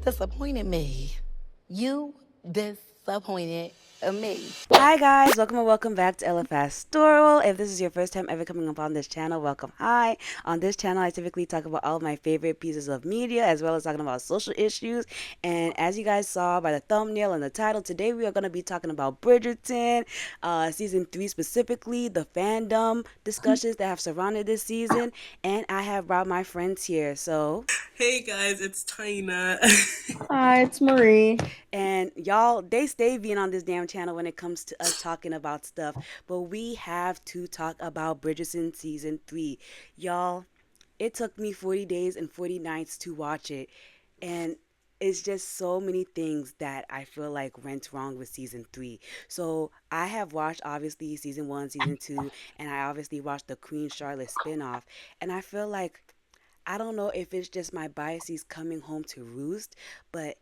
disappointed me. You disappointed me. Hi guys, welcome and welcome back to Pastoral. If this is your first time ever coming up on this channel, welcome. Hi. On this channel, I typically talk about all of my favorite pieces of media as well as talking about social issues. And as you guys saw by the thumbnail and the title, today we are going to be talking about Bridgerton, season 3 specifically, the fandom discussions that have surrounded this season. And I have brought my friends here. Hey guys, it's Taina. Hi, it's Marie. And y'all, they stay being on this damn channel when it comes to us talking about stuff. But we have to talk about Bridgerton season 3. Y'all, it took me 40 days and 40 nights to watch it. And it's just so many things that I feel like went wrong with season 3. So I have watched obviously season 1, season 2, and I obviously watched the Queen Charlotte spinoff. And I feel like I don't know if it's just my biases coming home to roost, but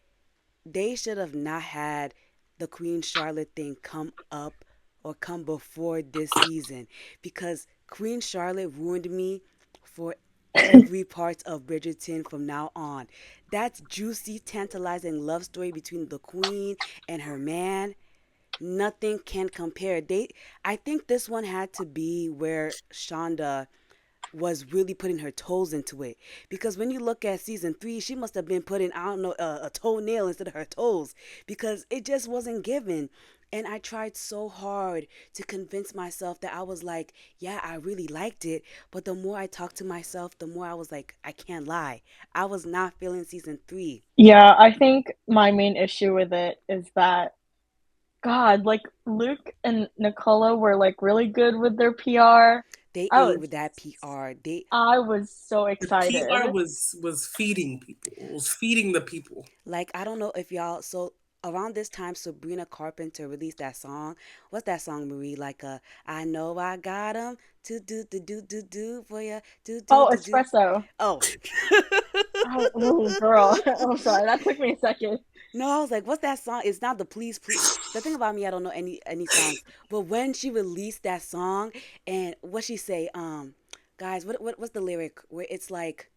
they should have not had the Queen Charlotte thing come up or come before this season because Queen Charlotte ruined me for every part of Bridgerton from now on. That juicy, tantalizing love story between the Queen and her man, nothing can compare. I think this one had to be where Shonda was really putting her toes into it. Because when you look at season 3, she must have been putting, I don't know, a toenail instead of her toes because it just wasn't given. And I tried so hard to convince myself that I was like, yeah, I really liked it. But the more I talked to myself, the more I was like, I can't lie. I was not feeling season 3. Yeah, I think my main issue with it is that, God, like Luke and Nicola were like really good with their PR. They I ain't was with that PR. I was so The excited. PR was feeding people. It was feeding the people. Like, I don't know if y'all, so around this time, Sabrina Carpenter released that song. What's that song, Marie? Like, I know I got 'em to do for ya, Oh, do. espresso. Oh. Oh, girl. I'm sorry. That took me a second. No, I was like, what's that song? It's not the Please. The thing about me, I don't know any songs. But when she released that song and what she say, guys, what's the lyric where it's like,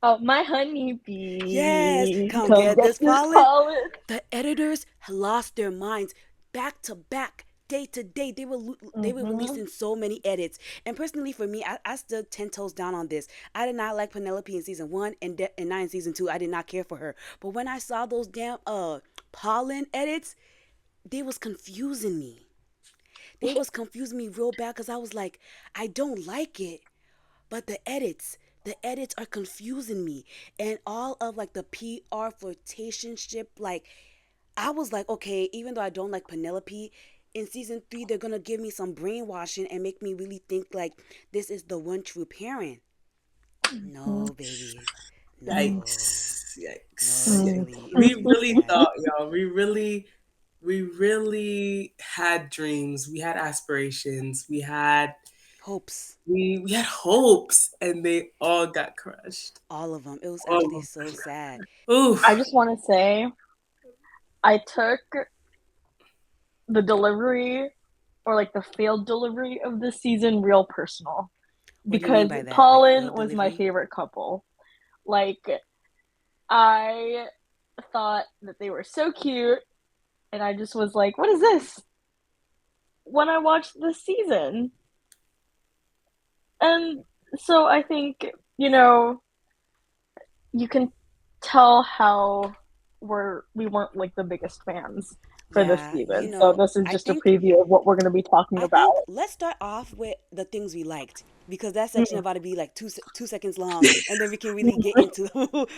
Oh, my yes, honeybee. come Come get get this this pollen. pollen. The editors lost their minds back to back. Day to day, they were Mm-hmm. releasing so many edits, and personally for me, I stood 10 toes down on this. I did not like Penelope in season 1 and 9 in season 2. I did not care for her, but when I saw those damn pollen edits, they was confusing me. They was confusing me real bad because I was like, I don't like it, but the edits are confusing me, and all of like the PR flirtation ship, like I was like, okay, even though I don't like Penelope, in season 3 they're gonna give me some brainwashing and make me really think like this is the one true parent. No, baby, no, Yikes! no, Yikes! Mm-hmm. really, Yikes! it We wasn't really that. thought, y'all. We really had dreams. We had aspirations. Hopes, We had hopes, and they all got crushed. all of them. It was All of actually them so got sad. crushed. I Oof. just want to say I took the delivery or like the failed delivery of this season real personal What do you mean because by that? Like Paulin failed was my delivery? favorite couple. Like I thought that they were so cute and I just was like, what is this? When I watched this season. And so I think, you know, you can tell how we weren't like the biggest fans for this Yeah, season. So this is I just a think preview of what we're going to be talking I think about. let's start off with the things we liked because that section Mm-hmm. about to be like 2 seconds long, and then we can really get into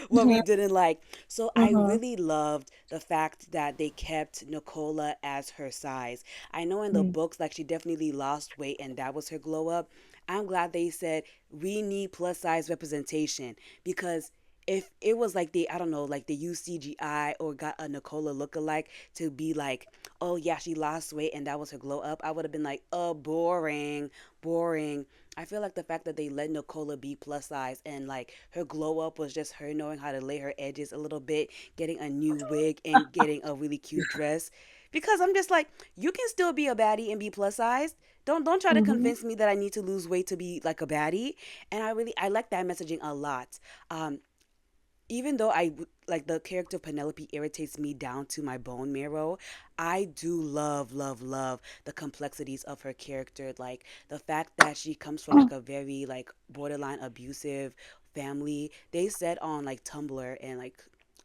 what we didn't like. So I Mm-hmm. really loved the fact that they kept Nicola as her size. I know in the books, like she definitely lost weight, and that was her glow up. I'm glad they said we need plus size representation because if it was like I don't know, like they used CGI or got a Nicola lookalike to be like, oh yeah, she lost weight and that was her glow up, I would have been like, boring, boring. I feel like the fact that they let Nicola be plus size and like her glow up was just her knowing how to lay her edges a little bit, getting a new wig and getting a really cute dress. Because I'm just like, you can still be a baddie and be plus sized. Don't try to Mm-hmm. convince me that I need to lose weight to be like a baddie. And I like that messaging a lot. Um, even though like the character Penelope irritates me down to my bone marrow, I do love, love, love the complexities of her character. Like the fact that she comes from like a very like borderline abusive family. They said on like Tumblr and like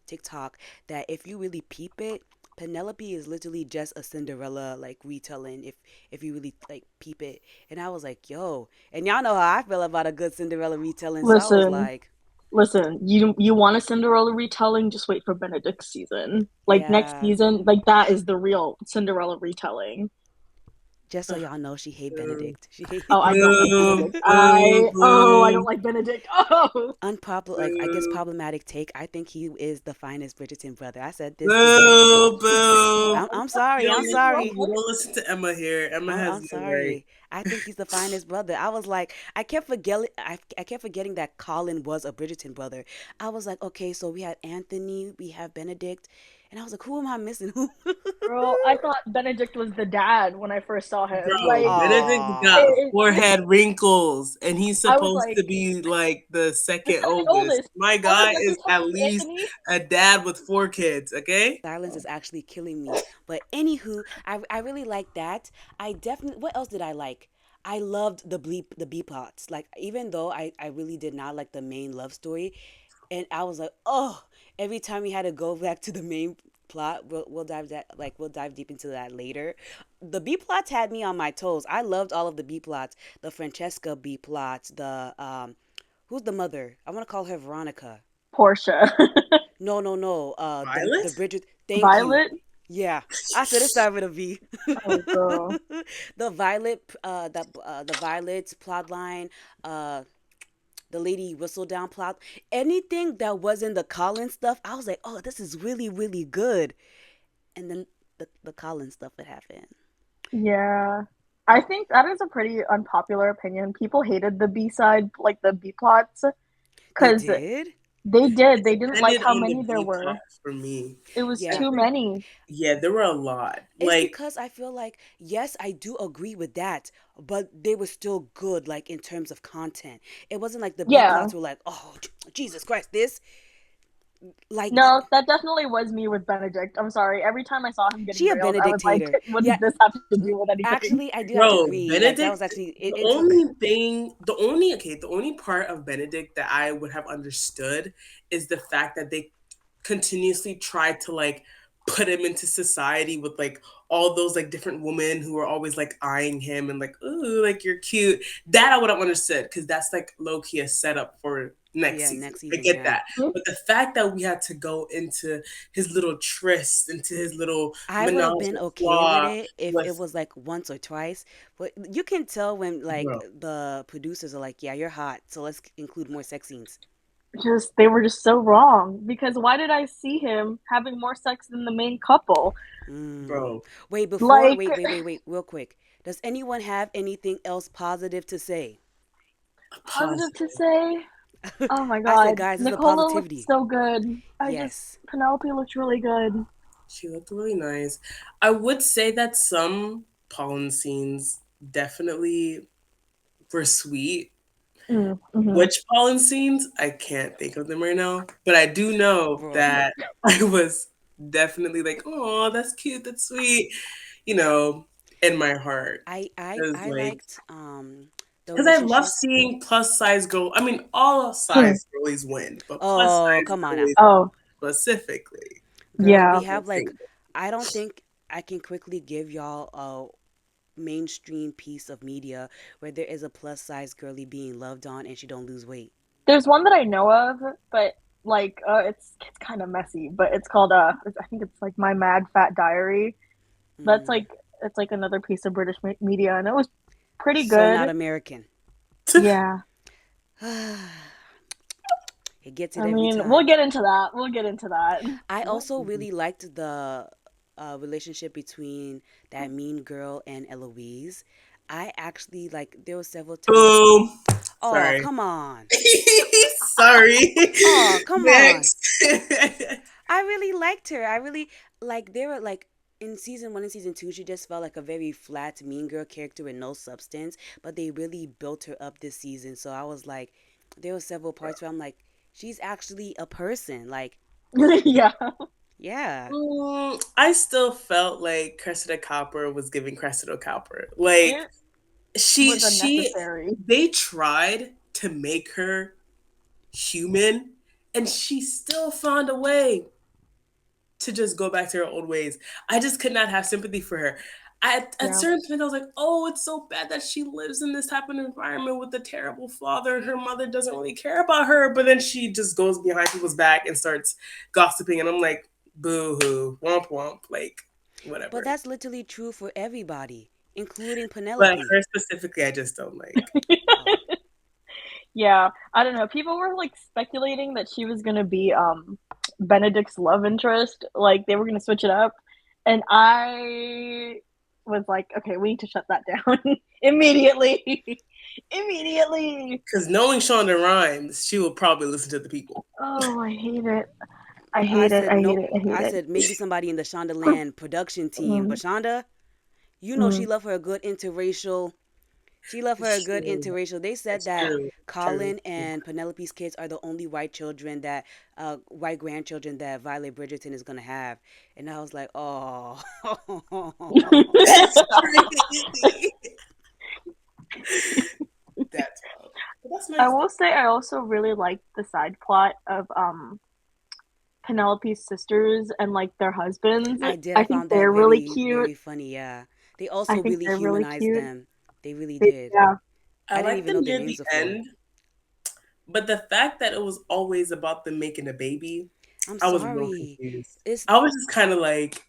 TikTok that if you really peep it, Penelope is literally just a Cinderella like retelling if you really like peep it. And I was like, yo, and y'all know how I feel about a good Cinderella retelling, so I was Listen, like, listen. You want a Cinderella retelling? Just wait for Benedict's season. Like next yeah. season, like that is the real Cinderella retelling. Just so y'all know, she hate Boo, Benedict. She hate Oh, I don't like boo, Benedict. boo, I don't boo, like Benedict. Oh, unpopular. Like I guess boo, problematic take. I think he is the finest Bridgerton brother. I said this to the. boo, no, boo. I'm sorry. Yo, I'm sorry. you don't listen to Emma here. Emma has I'm been right. sorry. I think he's the finest brother. I was like, I kept forgetting that Colin was a Bridgerton brother. I was like, okay, so we had Anthony, we have Benedict, and I was like, who am I missing? Who? girl, I thought Benedict was the dad when I first saw him. Bro, Like, Benedict Aww. got forehead wrinkles and he's I was supposed like to be like the the second second oldest. oldest. My I was guy like, is he's at talking to least Anthony. a dad with 4 kids, okay? Silence is actually killing me. But anywho, I really like that. I definitely. What else did I like? I loved the B plots. Like even though I really did not like the main love story, and I was like, oh, every time we had to go back to the main plot, we'll dive deep into that later. The B plots had me on my toes. I loved all of the B plots. The Francesca B plots. The who's the mother? I want to call her Veronica. Portia, No, no, no. The Violet? Bridget. Thank you. Violet. Yeah, I said it started with a V. Oh, girl. The Violet's plot line, the Lady Whistledown plot, anything that wasn't the Colin stuff, I was like, oh, this is really, really good. And then the Colin stuff would happen. Yeah. I think that is a pretty unpopular opinion. People hated the B side, like the B plots, They because did? they did. It They didn't like depended how on the many there B plot were. for me. It was Yeah. too many. Yeah, there were a lot. It's Like, because I feel like, yes, I do agree with that, but they were still good, like in terms of content. It wasn't like the B Yeah. plots were like, oh, Jesus Christ, this. Like, No, that definitely was me with Benedict. I'm sorry. Every time I saw him getting she a railed, I was Benedict like, hater. what Yeah, does this have to do with anything? actually, I do have to bro, agree. Like, that was Benedict, actually, the it took. only thing, the only part of Benedict that I would have understood is the fact that they continuously tried to like put him into society with like all those like different women who were always like eyeing him and like, ooh, like you're cute. That I would have understood because that's like low key a setup for next Yeah, season. next I season, get yeah. that. But the fact that we had to go into his little tryst, into his little I would have menage been a okay with trois it if it with was like once or twice, but you can tell when like bro. the producers are like, "Yeah, you're hot, so let's include more sex scenes." Just, they were just so wrong. Because why did I see him having more sex than the main couple? Mm. Bro, Like, Wait, real quick. Does anyone have anything else positive to say? positive to positive. say? Oh my I said, god. guys, this is a Nicola looked positivity. so good. Yes. Penelope looked really good. She looked really nice. I would say that some pollen scenes definitely were sweet. Mm-hmm. Which pollen scenes? I can't think of them right now. But I do know Bro, that I was definitely like, oh, that's cute, that's sweet, you know, in my heart. Because I like, liked the because I love relationship. seeing plus size girl. I mean, all size girlies win, but plus Oh, size come on now. girlies Oh, specifically. Girl, we yeah. My have like favorite. I don't think I can quickly give y'all a mainstream piece of media where there is a plus size girly being loved on and she don't lose weight. There's one that I know of, but like it's kind of messy, but it's called I think it's like My Mad Fat Diary. That's Mm. like it's like another piece of British media and it was pretty So good. not American. Yeah. It gets it I every mean, we'll time. get into that. We'll get into that. I also really liked the relationship between that mean girl and Eloise. I actually like there were several times. Boom. Oh, Sorry. come on. Sorry. Oh, come on. Next. I really liked her. I really like they were like in season 1 and season 2 she just felt like a very flat mean girl character with no substance, but they really built her up this season. So I was like there were several parts where I'm like She's actually a person. Like, Yeah, yeah. I still felt like Cressida Copper was giving Cressida Copper. Like it she was she unnecessary. they tried to make her human and she still found a way to just go back to her old ways. I just could not have sympathy for her. At Yeah. certain point, I was like, oh, it's so bad that she lives in this type of environment with a terrible father and her mother doesn't really care about her. But then she just goes behind people's back and starts gossiping. And I'm like, boo hoo, womp womp, like, But whatever. that's literally true for everybody, including But Penelope. her specifically, I just don't like. Oh, Yeah, I don't know. People were like speculating that she was gonna be Benedict's love interest, like they were gonna switch it up, and I was like, okay, we need to shut that down immediately, immediately. Because knowing Shonda Rhimes, she will probably listen to the people. Oh, I hate it. I I hate it. said I hate nope. it. I hate I it. said maybe somebody in the Shondaland production team, but Mm, Shonda, you know she mm. love her a good interracial. She love her a It's good true. interracial. They said It's that true. True. Colin and Penelope's kids are the only white children that, white grandchildren that Violet Bridgerton is gonna have, and I was like, oh. That's crazy. That's wild. But that's I nice will though. say I also really liked the side plot of Penelope's sisters and like their husbands. I did. I I think found that they're really very, cute. very funny. Yeah, they I also think really they're really humanized cute. them. They really They, did. yeah, I I didn't like even them know their near names the before. end, but the fact that it was always about them making a baby, I'm I was real sorry. confused. It's I was just kind of like,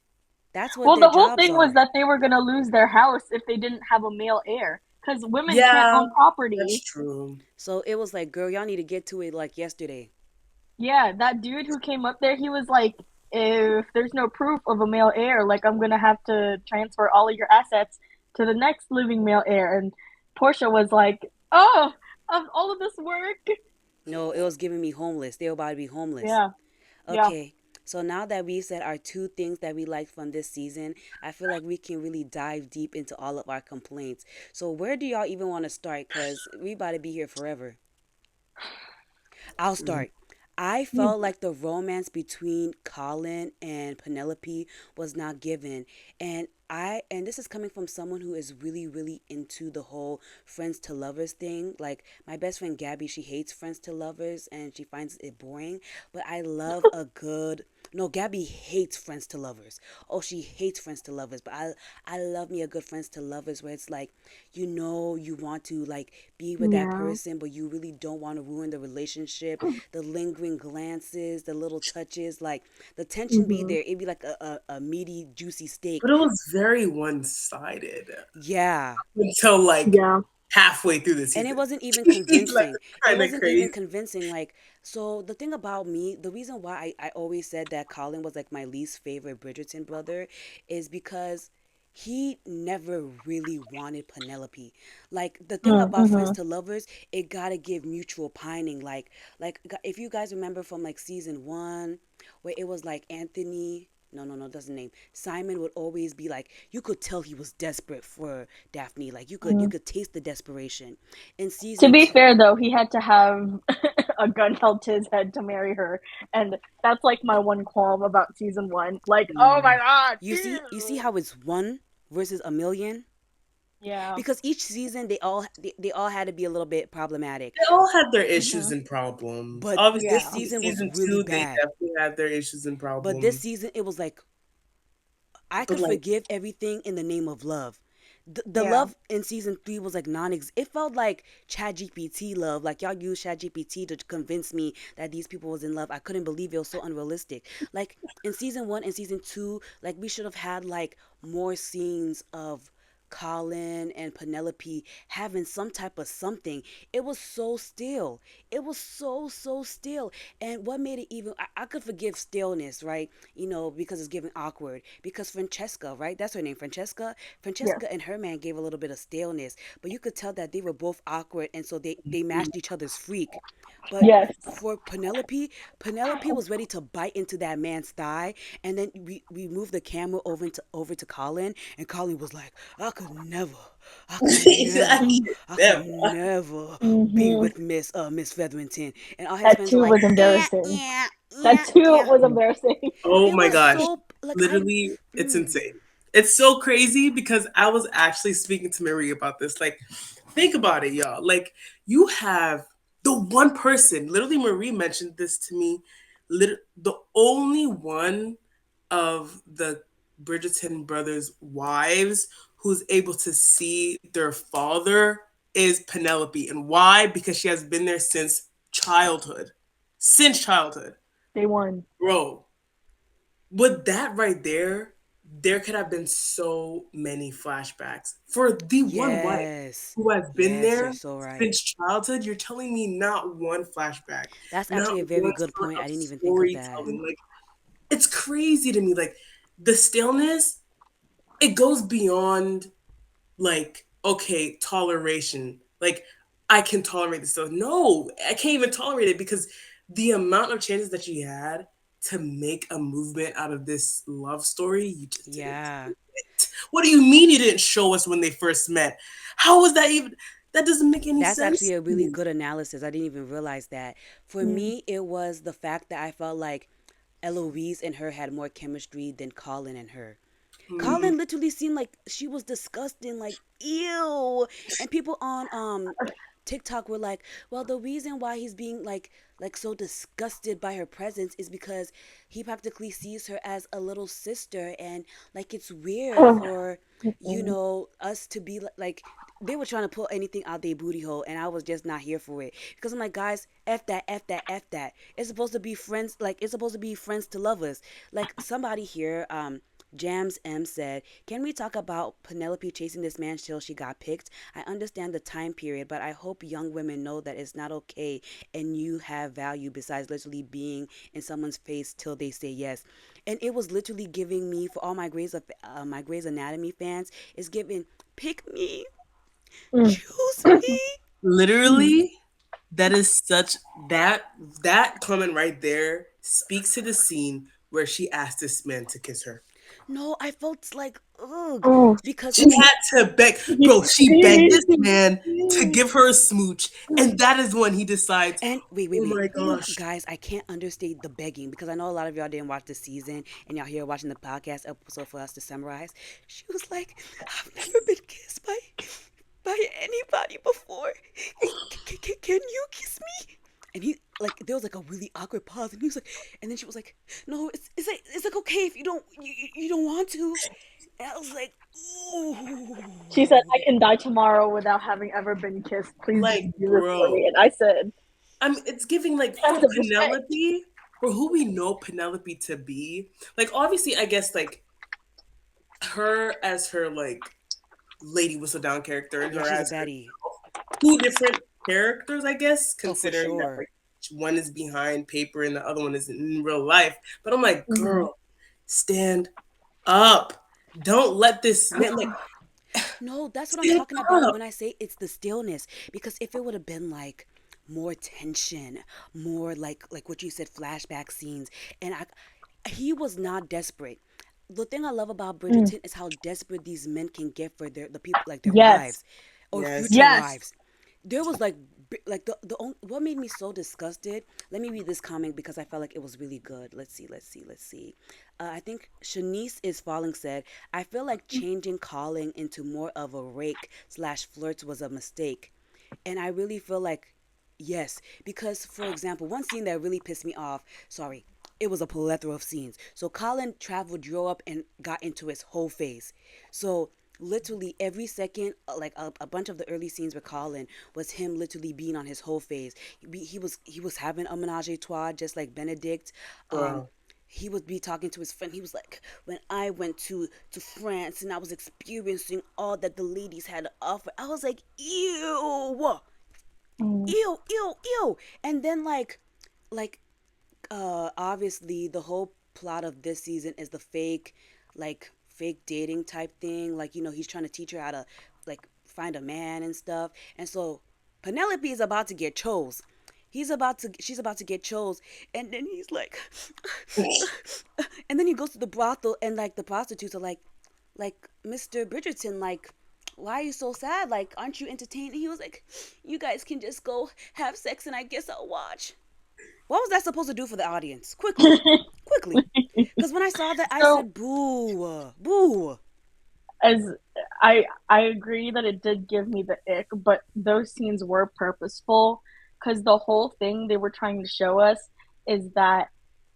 That's what well, their the whole jobs thing was are. that they were going to lose their house if they didn't have a male heir because women can't yeah, own that's property. true. So it was like, girl, y'all need to get to it like yesterday. Yeah, that dude who came up there, he was like, if there's no proof of a male heir, like I'm going to have to transfer all of your assets to the next living male heir. And Portia was like, oh, of all of this work. No, it was giving me homeless. They were about to be homeless. Yeah, yeah, Okay, so now that we said our two things that we liked from this season, I feel like we can really dive deep into all of our complaints. So where do y'all even want to start? Because we about to be here forever. I'll Mm. start. I felt like the romance between Colin and Penelope was not given. And this is coming from someone who is really, really into the whole friends to lovers thing. Like my best friend Gabby, she hates friends to lovers and she finds it boring. But I love a good no, Gabby hates friends to lovers. Oh, she hates friends to lovers. But I love me a good friends to lovers where it's like, you want to like be with that yeah. person, but you really don't want to ruin the relationship. The lingering glances, the little touches, like the tension be Hmm. there. It'd be like a meaty, juicy steak. But it was very one-sided Yeah. until like Yeah. halfway through the And it season. wasn't even Like convincing. It kind of wasn't even crazy. convincing. Like, so the thing about me, the reason why I always said that Colin was like my least favorite Bridgerton brother is because he never really wanted Penelope. Like the thing about friends Mm-hmm. to lovers, it gotta give mutual pining. If you guys remember from like season one, where it was like Anthony. No, that's the name. Simon would always be like, you could tell he was desperate for Daphne. Like you could taste the desperation. In To season be two, fair, though, he had to have a gun held to his head to marry her, and that's like my one qualm about season one. Like, oh my Mm. god, you see ew. how it's one versus a million Yeah. because each season they all had to be a little bit problematic, They all had their issues Hmm. and problems. but Obviously, this Yeah. season was season really two, they bad. definitely had their issues and But this problems. season it was like I But could like, forgive everything in the name of love. The Yeah. love in season three was like it felt like Chat GPT love. Like y'all used Chat GPT to convince me that these people was in love. I couldn't believe it was so unrealistic. Like in season one and season two, like we should have had like more scenes of Colin and Penelope having some type of something. It was so still. It was so still. And what made it even I could forgive stillness, right? Because it's giving awkward. Because Francesca, right? That's her name, Francesca. Yes. Francesca and her man gave a little bit of staleness, but you could tell that they were both awkward, and so they matched each other's freak. But Yes. for Penelope was ready to bite into that man's thigh, and then we moved the camera over to Colin, and Colin was like, "I could never, Exactly. I could Never. never be Mm-hmm. with Miss Featherington. And all his That friends are too like, was embarrassing. yeah, That yeah, too yeah. was embarrassing. Oh It my was gosh. so like I. Literally, it's Mm, insane. It's so crazy because I was actually speaking to Marie about this. Like, think about it, y'all. Like, you have the one person, literally, Marie mentioned this to me. The only one of the Bridgerton brothers' wives who's able to see their father is Penelope. And why? Because she has been there since childhood. Since childhood. They won. Bro, with that right there, there could have been so many flashbacks. For the one wife yes, who has been yes, you're there so right. since childhood, you're telling me not one flashback, That's not actually a very one good sort point. of I didn't even think of that. storytelling. Like, it's crazy to me. Like, the stillness, it goes beyond like, okay, toleration. Like, I can tolerate this stuff. No, I can't even tolerate it because the amount of chances that she had to make a movement out of this love story, you just didn't Yeah. do it. What do you mean you didn't show us when they first met? How was that even? That doesn't make any That's sense actually a to really me. good analysis. I didn't even realize that. For Mm. me, it was the fact that I felt like Eloise and her had more chemistry than Colin and her. Mm, Colin literally seemed like she was disgusting, like ew. And people on TikTok were like, well, the reason why he's being like so disgusted by her presence is because he practically sees her as a little sister, and like it's weird for Mm-mm. us to be like they were trying to put anything out their booty hole, and I was just not here for it because I'm like, guys, f that, f that, f that. It's supposed to be friends, like it's supposed to be friends to lovers. Like somebody here, Jams M said, can we talk about Penelope chasing this man till she got picked? I understand the time period, but I hope young women know that it's not okay and you have value besides literally being in someone's face till they say yes. And it was literally giving me, for all my Grey's Anatomy fans, it's giving, pick me, Mm. choose me. literally, that is such that comment right there speaks to the scene where she asked this man to kiss her. No, I felt like, ugh, Oh, because She had to beg, bro. She begged this man to give her a smooch, and that is when he decides, and wait, wait, oh wait. my gosh, Guys, I can't understate the begging because I know a lot of y'all didn't watch the season and y'all here watching the podcast episode for us to summarize. She was like, I've never been kissed by anybody before. Can you kiss me? And he like there was like a really awkward pause, and he was like, and then she was like, no, it's like okay if you don't want to. And I was like, she said, ooh. "I can die tomorrow without having ever been kissed. Please just like, do this for me." bro. And I said, It's giving like for "Passive respect." Penelope, for who we know Penelope to be. Like, obviously, I guess like her as her like Lady Whistle Down character and Yeah, her she's a as her baddie. two different characters, I guess, Oh, for considering that sure. like one is behind paper and the other one is in real life. But I'm like, Mm-hmm. girl, stand up. Don't let this man like No, that's what I'm stand talking about up. when I say it's the stillness. Because if it would have been like more tension, more like what you said, flashback scenes, and he was not desperate. The thing I love about Mm. Bridgerton is how desperate these men can get for the people like their Yes. wives or Yes. future Yes. wives. There was like what made me so disgusted. Let me read this comment because I felt like it was really good. Let's see. I think Shanice is falling said, I feel like changing calling into more of a rake slash flirts was a mistake, and I really feel like yes, because for example, one scene that really pissed me off. Sorry, it was a plethora of scenes. So Colin traveled, drove up, and got into his whole face. So literally every second, like a bunch of the early scenes with Colin was him literally being on his whole face. He was having a menage a trois just like Benedict. Um, Bro. he would be talking to his friend. He was like, when I went to France and I was experiencing all that the ladies had to offer, I was like, ew, Mm. ew, ew, ew. And then like obviously the whole plot of this season is the fake dating type thing. Like, he's trying to teach her how to like find a man and stuff. And so Penelope is about to get chose. She's about to get chose, and then he's like, and then he goes to the brothel, and like the prostitutes are like Mr. Bridgerton, like why are you so sad? Like, aren't you entertained? And he was like, you guys can just go have sex and I guess I'll watch. What was that supposed to do for the audience? Quickly, quickly. Because when I saw that, I So said, boo, boo. as I agree that it did give me the ick, but those scenes were purposeful because the whole thing they were trying to show us is that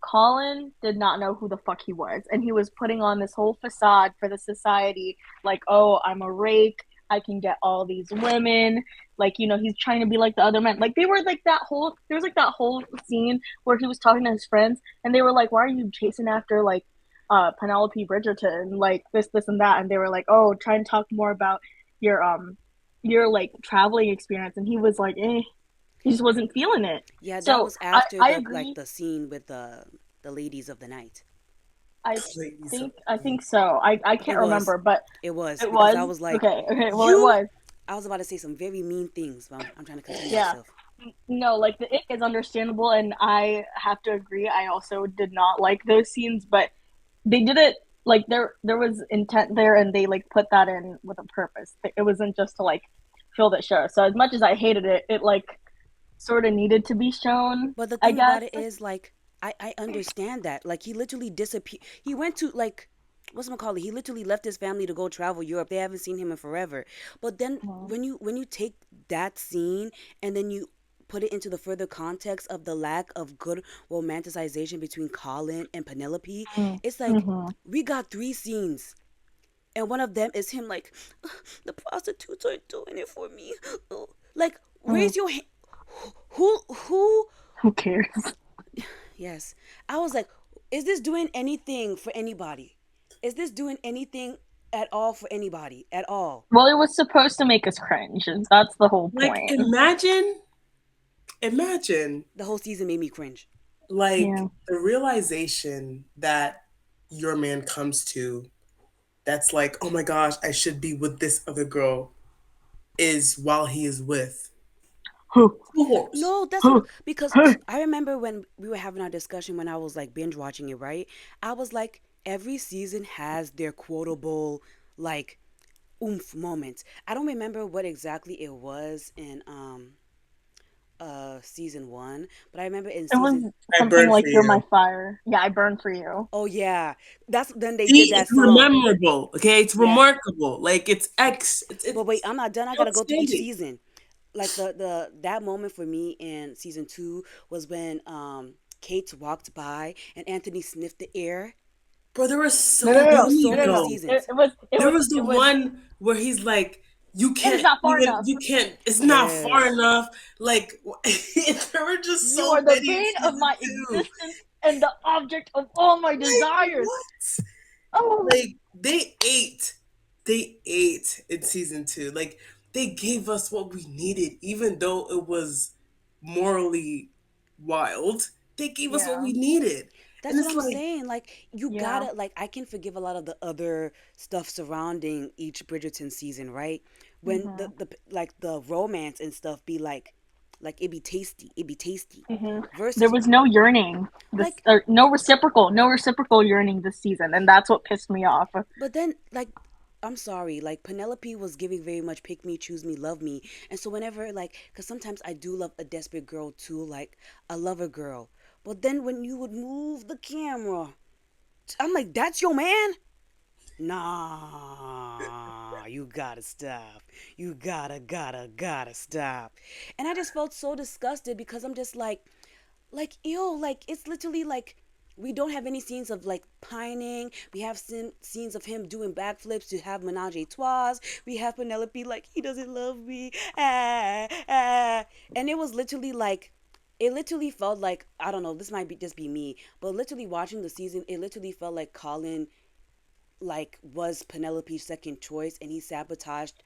Colin did not know who the fuck he was, and he was putting on this whole facade for the society, like, oh, I'm a rake, I can get all these women, like, he's trying to be like the other men. Like they were like that whole there was like that whole scene where he was talking to his friends, and they were like, why are you chasing after like Penelope Bridgerton, like this and that, and they were like, oh, try and talk more about your like traveling experience, and he was like, he just wasn't feeling it. Yeah, that So was I after I the agree. the scene with the ladies of the night. I Ladies of I think so. I It can't was. remember, but It was it because I was was like, okay. Okay, well, it you. was. I was about to say some very mean things, but I'm trying to contain Yeah. myself. No, like the ick is understandable, and I have to agree. I also did not like those scenes, but they did it like there was intent there, and they like put that in with a purpose. It wasn't just to like fill the show. So as much as I hated it, it like sort of needed to be shown, But the I thing guess. about it is, like, I understand that. Like, he literally disappeared. He went to, like, what's it called? He literally left his family to go travel Europe. They haven't seen him in forever. But then Mhm. when you take that scene and then you put it into the further context of the lack of good romanticization between Colin and Penelope, it's like Mm-hmm. we got three scenes. And one of them is him like, the prostitutes are doing it for me. Like, Mm. raise your hand. Who Who cares? Yes. I was like, is this doing anything for anybody? Is this doing anything at all for anybody? At all? Well, it was supposed to make us cringe. That's the whole like point. imagine The whole season made me cringe. like Yeah. the realization that your man comes to that's like, oh my gosh, I should be with this other girl is while he is with Who? two whores. No, that's what, Who? because Who? I remember when we were having our discussion when I was like binge watching it, right? I was like, every season has their quotable like oomph moments. I don't remember what exactly it was in season 1, but I remember in It was season. I something burn for like "You're you. my fire." Yeah, I burn for you. Oh yeah, that's then they did See, that it's song. memorable. Okay, it's Yeah. remarkable. Like it's But wait, it's I'm not done. I gotta go to each outstanding. season. Like the that moment for me in season 2 was when Kate walked by and Anthony sniffed the air. Bro, there were No, so no, no, There no, was so no, no, many no. many. seasons. There was the It was. one where he's like, you It is can't not far even, enough. you can't, it's not far Yes. enough. Like, there were just You so are the many in bane of season my two. existence and the object of all my Like, desires. what? Oh, Like, they ate in season two. Like, they gave us what we needed, even though it was morally wild. They gave us what yeah, we needed. And That's what it's I'm like, saying. Like you yeah. gotta like I can forgive a lot of the other stuff surrounding each Bridgerton season, right? When Mm-hmm. the like the romance and stuff be like it be tasty. Mm-hmm. There Versus was no yearning this, like or no reciprocal yearning this season, and that's what pissed me off. but then like I'm sorry, like Penelope was giving very much pick me, choose me, love me. And so whenever like cuz sometimes I do love a desperate girl too, like a lover girl. But then when you would move the camera, I'm like that's your man? Nah, you gotta stop. You gotta stop. And I just felt so disgusted because I'm just like, ew, like, it's literally like, we don't have any scenes of like pining. We have scenes of him doing backflips to have menage a trois. We have Penelope like, he doesn't love me. Ah, ah. And it was literally like, it literally felt like, I don't know, this might be just be me, but literally watching the season, it literally felt like Colin like was Penelope's second choice and he sabotaged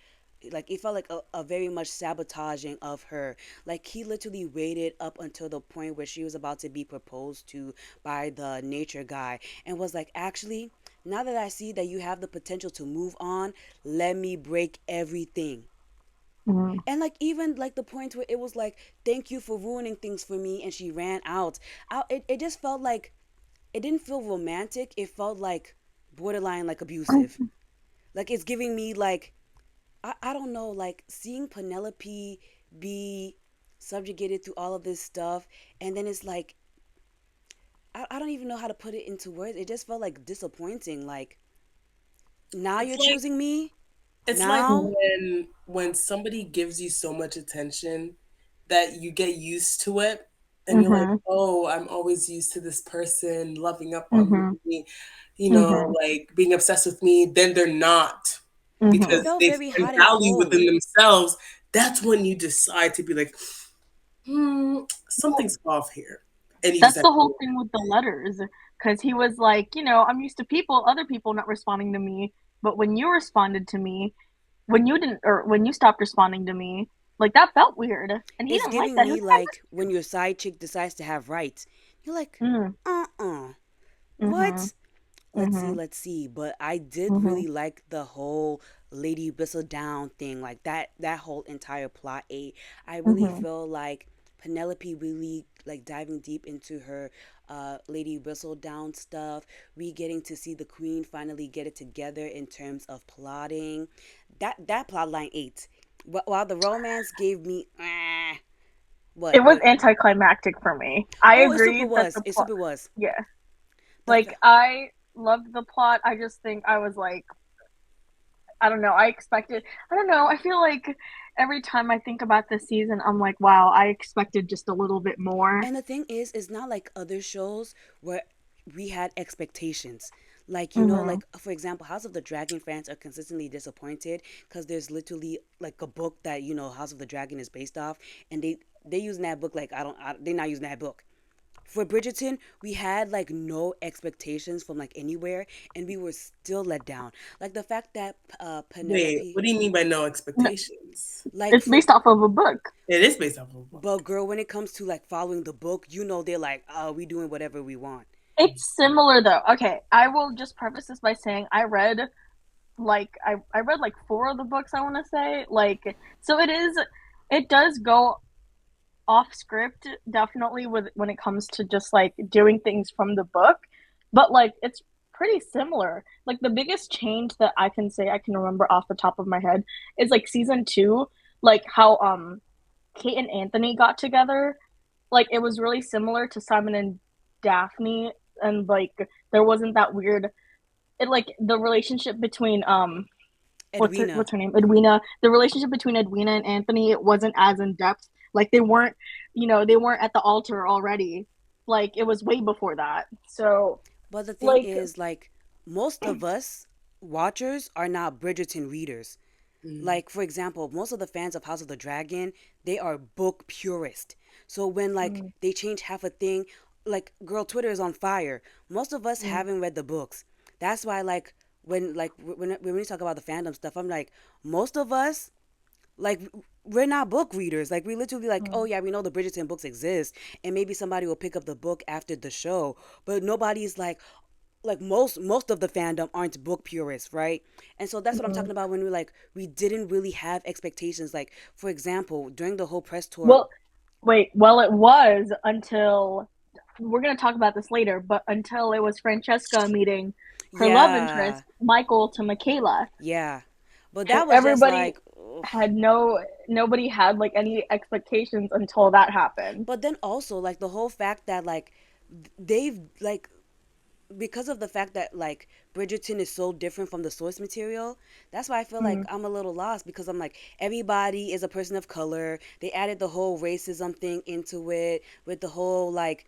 like it felt like a very much sabotaging of her. Like he literally waited up until the point where she was about to be proposed to by the nature guy and was like, actually, now that I see that you have the potential to move on, let me break everything. Mm-hmm. And like even like the point where it was like, thank you for ruining things for me, and she ran out. It just felt like it didn't feel romantic. It felt like borderline like abusive. Like it's giving me like I don't know, like seeing Penelope be subjugated through all of this stuff, and then it's like I don't even know how to put it into words. It just felt like disappointing. Like now It's you're like choosing me it's like now. when somebody gives you so much attention that you get used to it and you're like, Mhm. "Oh, I'm always used to this person loving up on Mhm. me, Mhm. like being obsessed with me." Then they're not It Mhm. because felt they very find hot and value within cold. themselves. That's when you decide to be like, Well, something's off here. And you just that's have the to whole thing with the letters, because he was like, I'm used to other people not responding to me, but when you responded to me, when you didn't, or when you stopped responding to me, like that felt weird, and he It's didn't like giving that. He me was like, like when your side chick decides to have rights. You're like, "Mhm. uh-uh. Mhm. What? Mhm. Let's see. But I did Mhm. really like the whole Lady Whistle Down thing, like that whole entire plot eight. I really Mhm. feel like Penelope really like diving deep into her Lady Whistle Down stuff. We getting to see the Queen finally get it together in terms of plotting. That plot line eight. While the romance gave me It was what anticlimactic for me. I oh it super agree that was. the It plot, super was. yeah, The like I loved the plot. I just think I was like, I don't know. I don't know. I feel like every time I think about this season, I'm like, wow, I expected just a little bit more. And the thing is, it's not like other shows where we had expectations. Like, Mhm. like for example, House of the Dragon fans are consistently disappointed because there's literally like a book that, House of the Dragon is based off. And they using that book like, they're not using that book. For Bridgerton, we had like no expectations from like anywhere, and we were still let down. Like the fact that wait, Penelope, what do you mean by no No, expectations? like it's for based off of a book. It is based off of a but book. girl, when it comes to like following the book, they're like, oh, we doing whatever we want. It's similar though. Okay, I will just preface this by saying I read like four of the books, I want to say. Like, so it does go off script definitely with when it comes to just like doing things from the book, but like it's pretty similar. Like the biggest change that I can say I can remember off the top of my head is like season 2, like how Kate and Anthony got together. Like it was really similar to Simon and Daphne, and like there wasn't that weird, it like the relationship between Edwina. what's her name, Edwina, the relationship between Edwina and Anthony, it wasn't as in depth. Like they weren't at the altar already. Like it was way before that. So But the thing like is, like, most of us watchers are not Bridgerton readers. Mm. Like, for example, most of the fans of House of the Dragon, they are book purist. So when like mm, they change half a thing, like girl, Twitter is on fire. Most of us mm, haven't read the books. That's why when we talk about the fandom stuff, I'm like, most of us like we're not book readers. Like we literally like, oh mm. yeah, we know the Bridgerton books exist, and maybe somebody will pick up the book after the show. But nobody's like most of the fandom aren't book purists, right? And so that's what I'm mm. talking about when we didn't really have expectations. Like for example, during the whole press tour, Well, wait, well it was until, we're gonna talk about this later, but until it was Francesca meeting her love yeah, interest, Michael, to Michaela. yeah, but that was just Everybody like, ugh. had nobody had like any expectations until that happened. But then also like the whole fact that like they've like because of the fact that like Bridgerton is so different from the source material, that's why I feel like Mm. I'm a little lost because I'm like everybody is a person of color. They added the whole racism thing into it with the whole like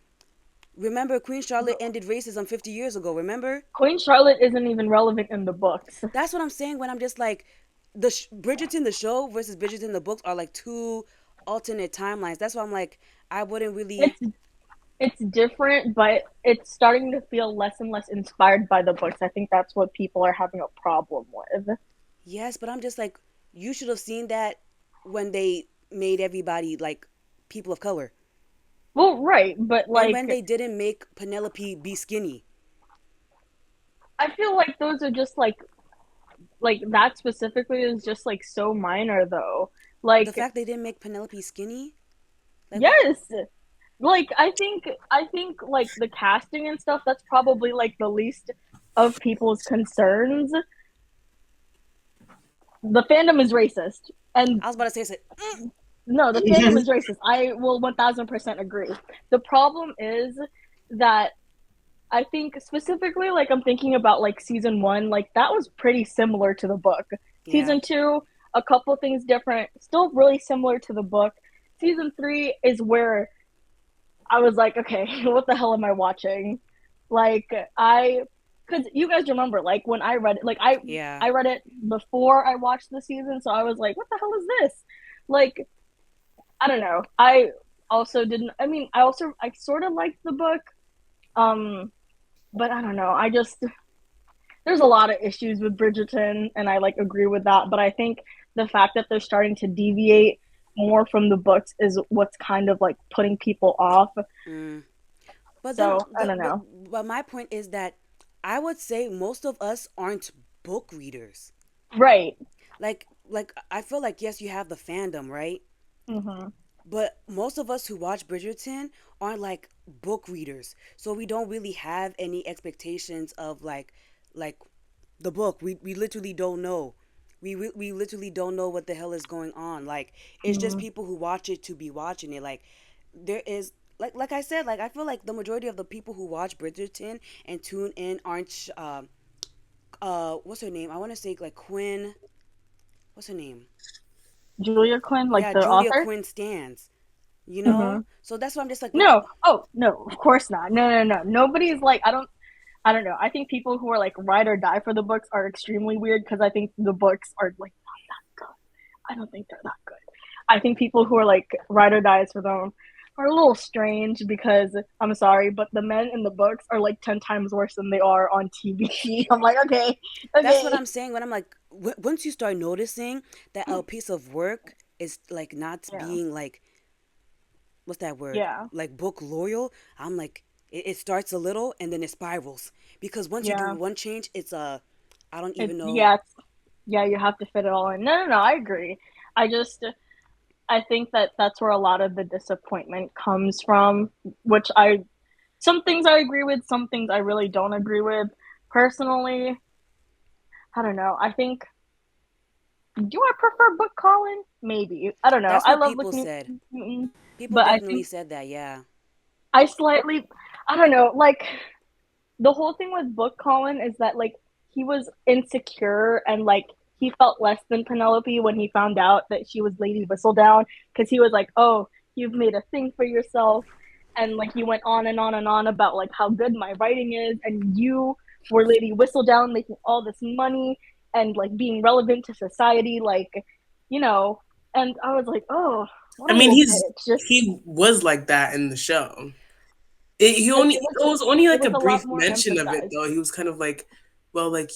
remember Queen Charlotte ended racism 50 years ago, remember? Queen Charlotte isn't even relevant in the books. That's what I'm saying when I'm just like Bridgerton the show versus Bridgerton the books are like two alternate timelines. That's why I'm like I wouldn't really. It's it's different, but it's starting to feel less and less inspired by the books. I think that's what people are having a problem with. Yes, but I'm just like, you should have seen that when they made everybody like people of color. Well, right, but And when like they didn't make Penelope be skinny. I feel like those are just like that specifically is just like so minor though. The Like fact they didn't make Penelope skinny? Like, yes. Like I think like the casting and stuff, that's probably like the least of people's concerns. The fandom is racist, and I was about to say, no, the fandom is racist. I will 1000% agree. The problem is that I think specifically, like, I'm thinking about like season one, like that was pretty similar to the book. yeah, Season two, a couple things different, still really similar to the book. Season three is where I was like, okay, what the hell am I watching? Like, because you guys remember, like when I read it, like yeah. I read it before I watched the season, so I was like, what the hell is this? Like, I don't know. I also didn't. I mean, I sort of liked the book, um, but I don't know. I just there's a lot of issues with Bridgerton, and I like agree with that. But I think the fact that they're starting to deviate more from the books is what's kind of like putting people off. Mm. But then So I don't know. but my point is that I would say most of us aren't book readers. Right. Like I feel like yes, you have the fandom, right? Hmm. But most of us who watch Bridgerton aren't like book readers. So we don't really have any expectations of like the book. We literally don't know. We literally don't know what the hell is going on. Like it's just Hmm. people who watch it to be watching it. Like there is like I said, like I feel like the majority of the people who watch Bridgerton and tune in aren't what's her name? I want to say like Quinn. What's her name? Julia Quinn, like Yeah, the Julia author. Quinn stands. You know? Hmm. So that's why I'm just like, what the No. Oh no, of course not. No, no, no. Nobody's like I don't. I don't know. I think people who are like ride or die for the books are extremely weird because I think the books are like not that good. I don't think they're that good. I think people who are like ride or dies for them are a little strange because I'm sorry, but the men in the books are like 10 times worse than they are on TV. I'm like, okay, That's what okay, I'm saying when I'm like, once you start noticing that a piece of work is like not yeah, being like, what's that word? yeah, Like book loyal, I'm like, it starts a little and then it spirals. Because once you do yeah. one change, it's a, I don't It even know. yeah, yeah. You have to fit it all in. No, no, no. I agree. I just I think that that's where a lot of the disappointment comes from, which I some things I agree with, some things I really don't agree with. Personally, I don't know. I think do I prefer book calling? Maybe. I don't know. That's I what love people looking, said. People but I definitely think said that, yeah. I slightly, I don't know. Like the whole thing with book calling is that like he was insecure and like he felt less than Penelope when he found out that she was Lady Whistledown because he was like, oh, you've made a thing for yourself, and like he went on and on and on about like how good my writing is, and you were Lady Whistledown making all this money and like being relevant to society, like you know. And I was like, oh, what I a mean, little bitch. Just he was like that in the show. like It was only it like a was a brief lot more mention of it emphasized. though. He was kind of like, well, like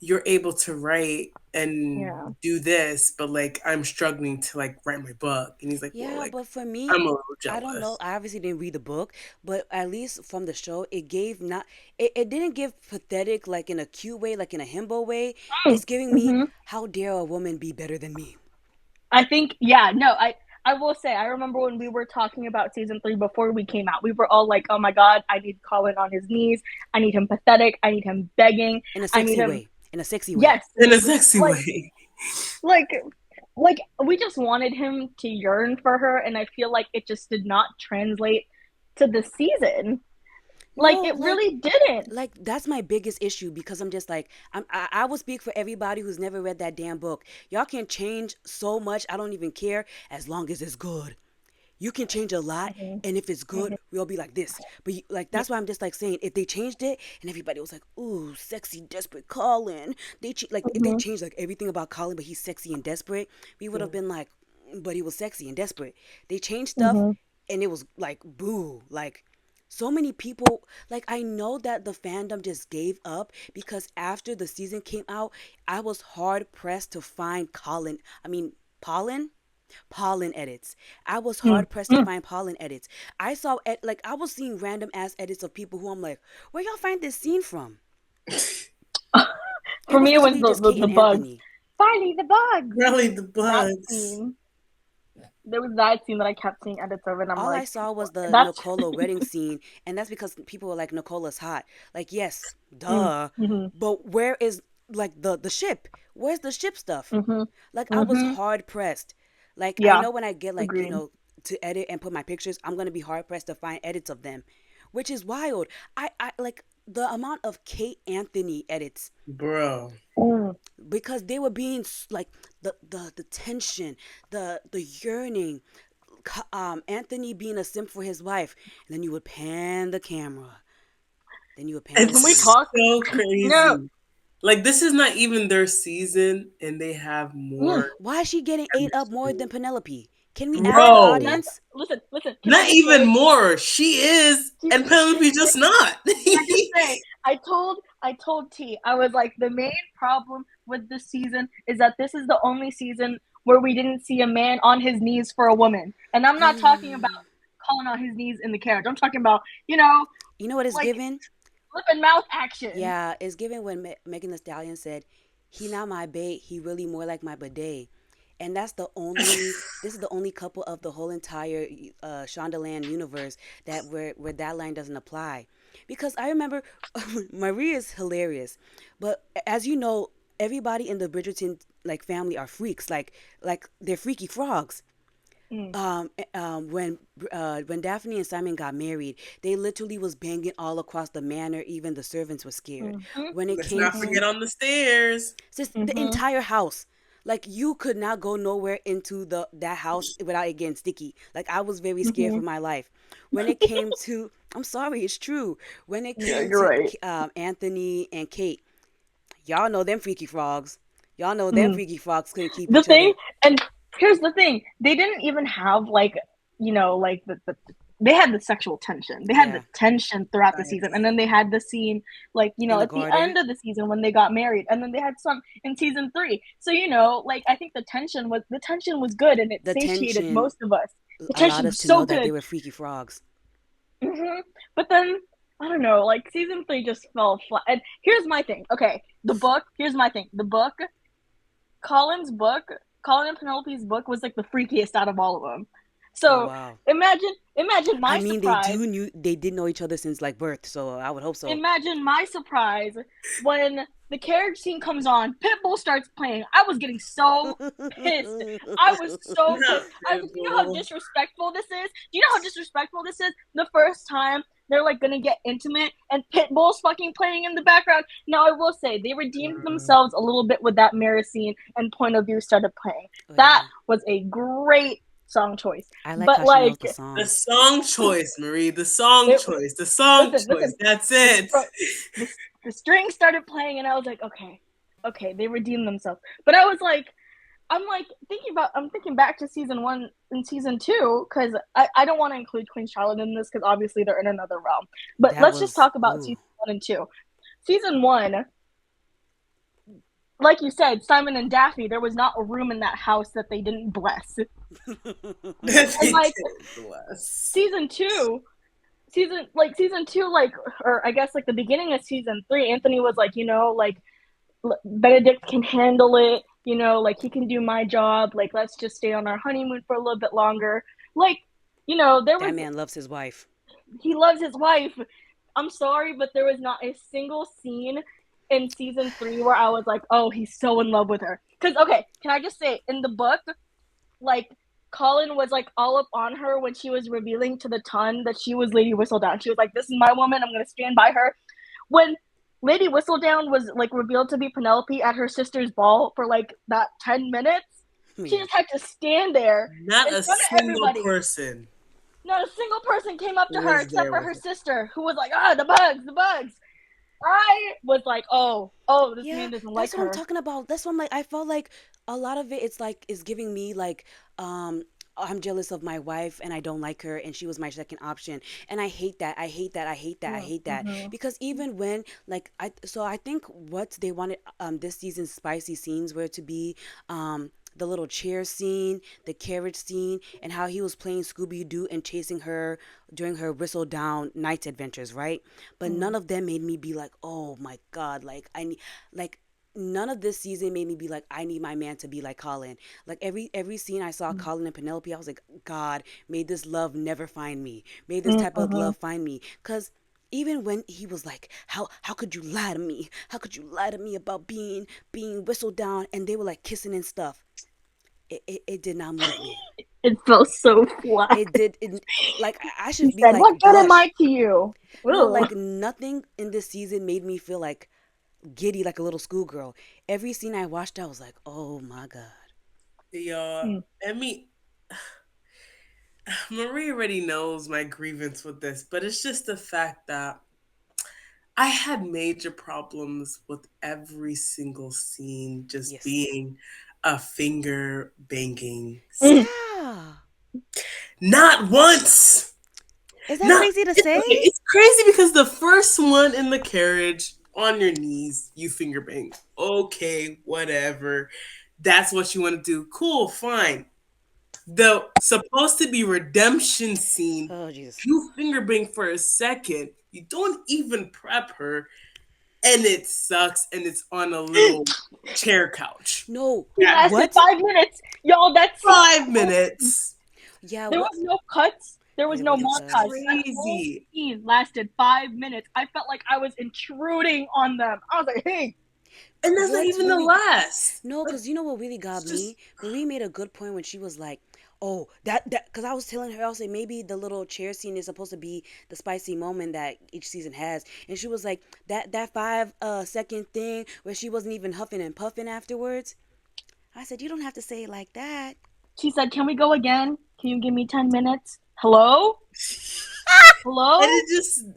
you're able to write and Yeah. do this, but like I'm struggling to like write my book. And he's like, well, Yeah, like but for me, I'm a little I don't know. jealous. I obviously didn't read the book, but at least from the show, it gave not, it didn't give pathetic like in a cute way, like in a himbo way. It's giving me, Mm-hmm. how dare a woman be better than me? I think, yeah, no, I will say, I remember when we were talking about season three before we came out, we were all like, oh my God, I need Colin on his knees. I need him pathetic. I need him begging. In a I need sexy him, way. In a sexy way. yes, In a sexy like, way. like, like, we just wanted him to yearn for her. And I feel like it just did not translate to the season. Like, No, it really didn't. like that's my biggest issue because I'm just like I will speak for everybody who's never read that damn book. Y'all can change so much. I don't even care as long as it's good. You can change a lot, Mm-hmm. and if it's good, Mm-hmm. we'll be like this. But like Yeah. that's why I'm just like saying if they changed it and everybody was like, "Ooh, sexy, desperate Colin," like if they Mm-hmm. changed like everything about Colin, but he's sexy and desperate, we would have been like, "But he was sexy and desperate." They changed stuff, Mm-hmm. and it was like, boo, like. So many people, like, I know that the fandom just gave up because after the season came out, I was hard pressed to find Colin. I mean, pollen edits. I was hard pressed to Mm-hmm. find pollen edits. I saw like I was seeing random ass edits of people who I'm like, where y'all find this scene from? It For was me, it was literally just Kate the and bugs. Anthony. Finally, the bugs. Rally the That bugs. scene. There was that scene that I kept seeing edits of, and I'm All I like, saw was the that's. Nicola wedding scene, and that's because people were like, Nicola's hot. Like, yes, Mm, duh. hmm. But where is like the ship. Where's the ship stuff? Mhm. Like I was Mhm. hard pressed. Like I Yeah. know when I get like, Agreed. to edit and put my pictures, I'm gonna be hard pressed to find edits of them, which is wild. I like the amount of Kate Anthony edits Bro. Mm. because they were being like the tension, the yearning, Anthony being a simp for his wife, and then you would pan the camera, then you would pan the Can we It's camera. talk? so No. crazy. Like this is not even their season and they have Mm. more Why is she getting ate up more than chemistry. Penelope? Can we ask the Bro. audience? Listen, listen. Can I Not just even say? more. She is and Penelope just not. Can I just say? I told T. I was like, the main problem with this season is that this is the only season where we didn't see a man on his knees for a woman, and I'm not talking about calling on his knees in the carriage. I'm talking about You know what it's like given? lip and mouth action. Yeah, it's given when Megan Thee Stallion said, "He not my bait, he really more like my bidet," and that's the only. This is the only couple of the whole entire Shondaland universe that where that line doesn't apply, because I remember Marie is hilarious, but as you know, everybody in the Bridgerton like family are freaks, like they're freaky frogs. Mm. When Daphne and Simon got married, they literally was banging all across the manor. Even the servants were scared. Mhm. When it Let's came not to forget on the stairs. just the Mhm. entire house, like you could not go nowhere into the that house without it getting sticky. Like I was very scared for Mhm. my life. When it came to, I'm sorry, it's true. When it Yeah, came you're to right. Anthony and Kate, y'all know them freaky frogs. Y'all know them Mm. freaky frogs couldn't keep The each thing, other. and here's the thing: they didn't even have like like they had the sexual tension. They had the Yeah, tension throughout the season, and Facts. then they had the scene like in the at the garden. end of the season when they got married, and then they had some in season three. So like I think the tension was good, and it The satiated tension most of us. The allowed tension us was to so know that they good. were freaky frogs. But then I don't know, like season three just fell flat. And here's my thing. Okay, the book. Here's my thing. The book Colin's book, Colin and Penelope's book was like the freakiest out of all of them. Oh So wow. imagine I my mean, surprise. they did know each other since like birth, so I would hope so. Imagine my surprise when the carriage scene comes on, Pitbull starts playing. I was getting so pissed. I was so Not pissed. I was like, you know how Pitbull. disrespectful this is? Do you know how disrespectful this is? The first time they're like gonna get intimate and Pitbull's fucking playing in the background. Now I will say they redeemed themselves a little bit with that Mara scene and Point of View started playing. Oh That yeah, was a great song choice. I like But how she knows like the The songs. song choice, Marie. The song it choice. The song choice. listen, That's the it. str- the string started playing, and I was like, okay, okay, they redeemed themselves. But I was like, I'm thinking back to season one and season two because I don't want to include Queen Charlotte in this because obviously they're in another realm. But That let's just was talk about ooh. season one and two. Season one, like you said, Simon and Daphne, there was not a room in that house that they didn't bless. They And like did bless. season two, season two, like or I guess like the beginning of season three, Anthony was like, like Benedict can handle it, like he can do my job, like let's just stay on our honeymoon for a little bit longer. Like, there That was man loves his wife. he loves his wife. I'm sorry, but there was not a single scene in season three where I was like, oh, he's so in love with her. Because, okay, can I just say, in the book, like, Colin was like all up on her when she was revealing to the ton that she was Lady Whistledown. She was like, this is my woman, I'm going to stand by her. When Lady Whistledown was like revealed to be Penelope at her sister's ball for like that 10 minutes, she Yeah, just had to stand there Not in a front of single everybody. person Not a single person came up to her was except there for with her her. sister, who was like, ah, the bugs, the bugs. I was like, oh, this yeah. man doesn't That's like what I'm her. talking about. That's what I'm like. I felt like a lot of it. It's like it's giving me like I'm jealous of my wife and I don't like her and she was my second option and I hate that. I hate that. I hate that. I hate that Mm-hmm. because even when like I think what they wanted this season's spicy scenes were to be the little chair scene, the carriage scene, and how he was playing Scooby Doo and chasing her during her whistle down night adventures, right? But none of them made me be like, oh my god, like I need, like none of this season made me be like, I need my man to be like Colin. Like every scene I saw Colin and Penelope, I was like, God, may this love never find me. May this type of Mm-hmm. love find me. Cause even when he was like, how could you lie to me? How could you lie to me about being whistled down? And they were like kissing and stuff. It did not move me. It felt so flat. It did. Like I He should be said, "What like good am blush. I to you?" No, Ugh. like nothing in this season made me feel like giddy like a little schoolgirl. Every scene I watched, I was like, oh my god. Yeah, Mm. I mean, Marie already knows my grievance with this, but it's just the fact that I had major problems with every single scene just Yes. being a finger banging scene. Mm. Yeah. Not once. Is that Not crazy to it's, say? okay, it's crazy because the first one in the carriage on your knees, you finger bang. Okay, whatever. That's what you want to do. Cool, fine. The supposed to be redemption scene, Oh Jesus. you finger bang for a second. You don't even prep her, and it sucks. And it's on a little chair couch. No. He That lasted What? 5 minutes. Y'all, that scene. 5 minutes. Yeah. There What? was no cuts. There was There no wasn't It's montage. cuts. That whole crazy. scene lasted 5 minutes. I felt like I was intruding on them. I was like, "Hey, And that's not What's even the really last. no, Like, because you know what really got it's me? just Marie made a good point when she was like, "Oh, that," because I was telling her, I was like, maybe the little chair scene is supposed to be the spicy moment that each season has, and she was like, that 5 second thing where she wasn't even huffing and puffing afterwards. I said, you don't have to say it like that. she said, can we go again? Can you give me 10 minutes? Hello? and Hello?"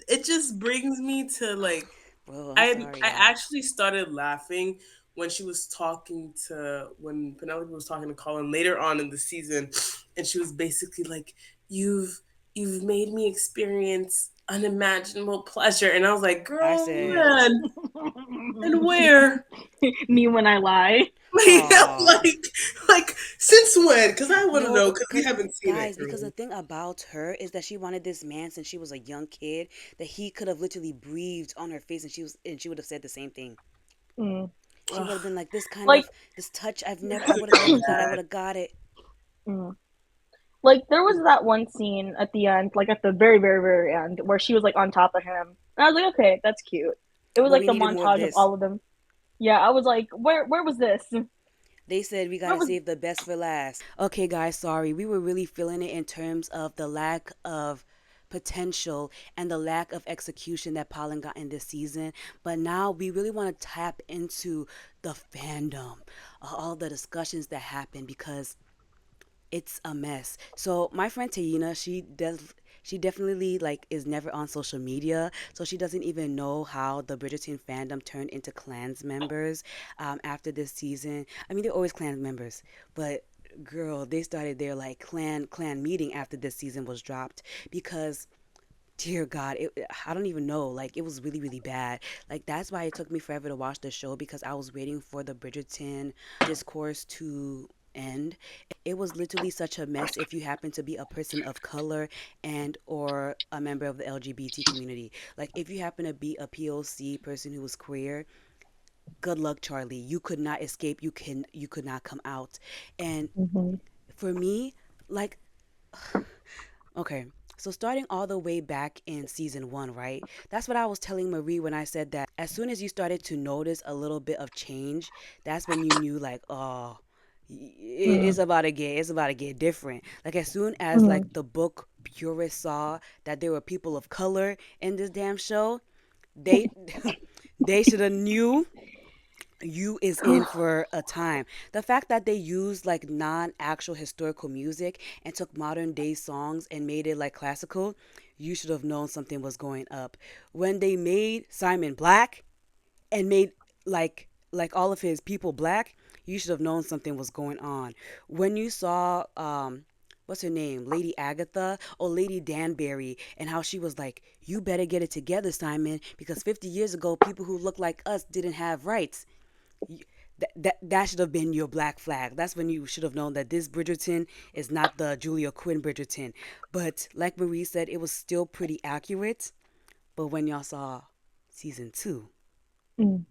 it just brings me to like Bro, I'm I sorry, I y'all. actually started laughing when she was talking to when Penelope was talking to Colin later on in the season, and she was basically like, You've made me experience unimaginable pleasure. And I was like, I girl, said, man, and where? Me when I lie. "Aw." like since when? Because I want to No, know because we because haven't seen it, guys, because the girl. thing about her is that she wanted this man since she was a young kid that he could have literally breathed on her face and she would have said the same thing. Mm. She would have Ugh, been like, this kind Like, of this touch I would have so never thought I bad. would have got it. mm. Like there was that one scene at the end, like at the very, very, very end, where she was like on top of him. And I was like, okay, that's cute. It was But like we the needed more of montage of this. all of them. Yeah, I was like, where was this? They said we Where gotta was save the best for last. Okay, guys, sorry. We were really feeling it in terms of the lack of potential and the lack of execution that Pollen got in this season. But now we really want to tap into the fandom, all the discussions that happen because it's a mess. So my friend Tayina, she definitely like is never on social media, so she doesn't even know how the Bridgerton fandom turned into clans members after this season. I mean, they're always clan members, but girl, they started their like clan meeting after this season was dropped because dear god I don't even know, like it was really bad. Like that's why it took me forever to watch the show because I was waiting for the Bridgerton discourse to end. It was literally such a mess if you happen to be a person of color and or a member of the LGBT community. Like if you happen to be a POC person who was queer, good luck, Charlie. You could not escape. You could not come out. And hmm for me, like okay, so starting all the way back in season one, right? That's what I was telling Marie when I said that as soon as you started to notice a little bit of change, that's when you knew like, oh, mm it's about to get different. Like as soon as mm like the book purists saw that there were people of color in this damn show, they they should have knew you is in for a time. The fact that they used like non-actual historical music and took modern day songs and made it like classical, you should have known something was going up. When they made Simon black and made like all of his people black, you should have known something was going on. When you saw what's her name, Lady Agatha or Lady Danbury, and how she was like, you better get it together, Simon, because 50 years ago people who look like us didn't have rights. That should have been your black flag. That's when you should have known that this Bridgerton is not the Julia Quinn Bridgerton. But like Marie said, it was still pretty accurate. But when y'all saw season two, mm.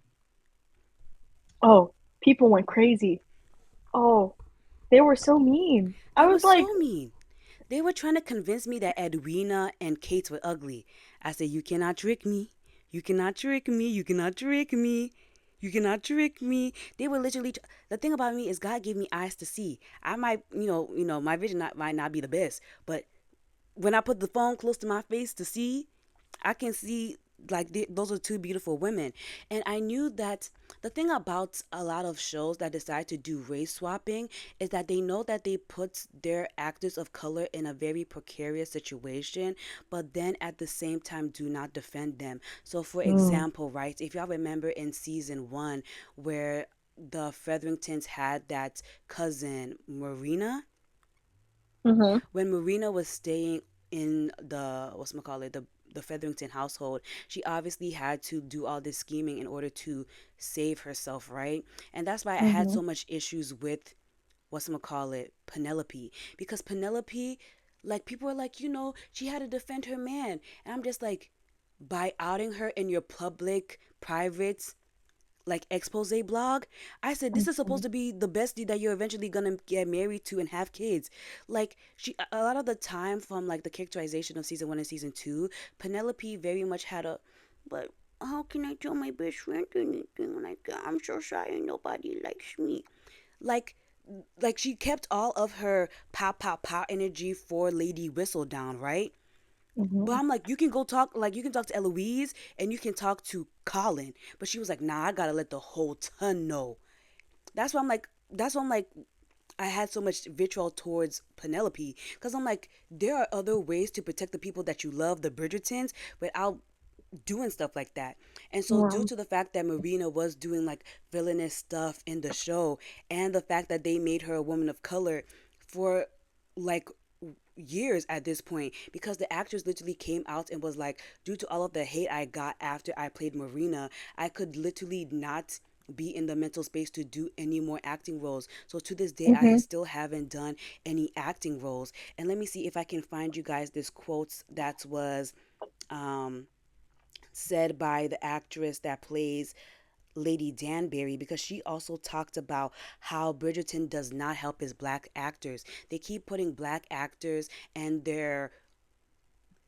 Oh, people went crazy. Oh, they were so mean. they I were was like, so mean. They were trying to convince me that Edwina and Kate were ugly. I said, "You cannot trick me. You cannot trick me. You cannot trick me. You cannot trick me." They were literally. The thing about me is God gave me eyes to see. I might, my vision might not be the best, but when I put the phone close to my face to see, I can see like those are two beautiful women. And I knew that the thing about a lot of shows that decide to do race swapping is that they know that they put their actors of color in a very precarious situation, but then at the same time do not defend them. So, for Mm. example, right, if y'all remember in season one where the Featheringtons had that cousin, Marina, Mm-hmm. when Marina was staying in the the Featherington household, she obviously had to do all this scheming in order to save herself, right? And that's why I had Mm-hmm. so much issues with Penelope, because Penelope, like people are like, she had to defend her man, and I'm just like, by outing her in your public, private like expose blog, I said this is supposed to be the bestie that you're eventually gonna get married to and have kids. Like she, a lot of the time from like the characterization of season one and season two, Penelope very much had a, but how can I tell my best friend anything like that? I'm so shy and nobody likes me. Like like she kept all of her pow pow pow energy for Lady Whistledown, right? But Mm-hmm. I'm like, you can go talk, like, you can talk to Eloise and you can talk to Colin. But she was like, nah, I gotta let the whole ton know. That's why I'm like, I had so much vitriol towards Penelope. Because I'm like, there are other ways to protect the people that you love, the Bridgertons, without doing stuff like that. And so, due Right. to the fact that Marina was doing like villainous stuff in the show, and the fact that they made her a woman of color for like years at this point, because the actress literally came out and was like, due to all of the hate I got after I played Marina, I could literally not be in the mental space to do any more acting roles. So to this day, I Mm-hmm. still haven't done any acting roles. And let me see if I can find you guys this quote that was um, said by the actress that plays Lady Danbury, because she also talked about how Bridgerton does not help his black actors. They keep putting black actors and their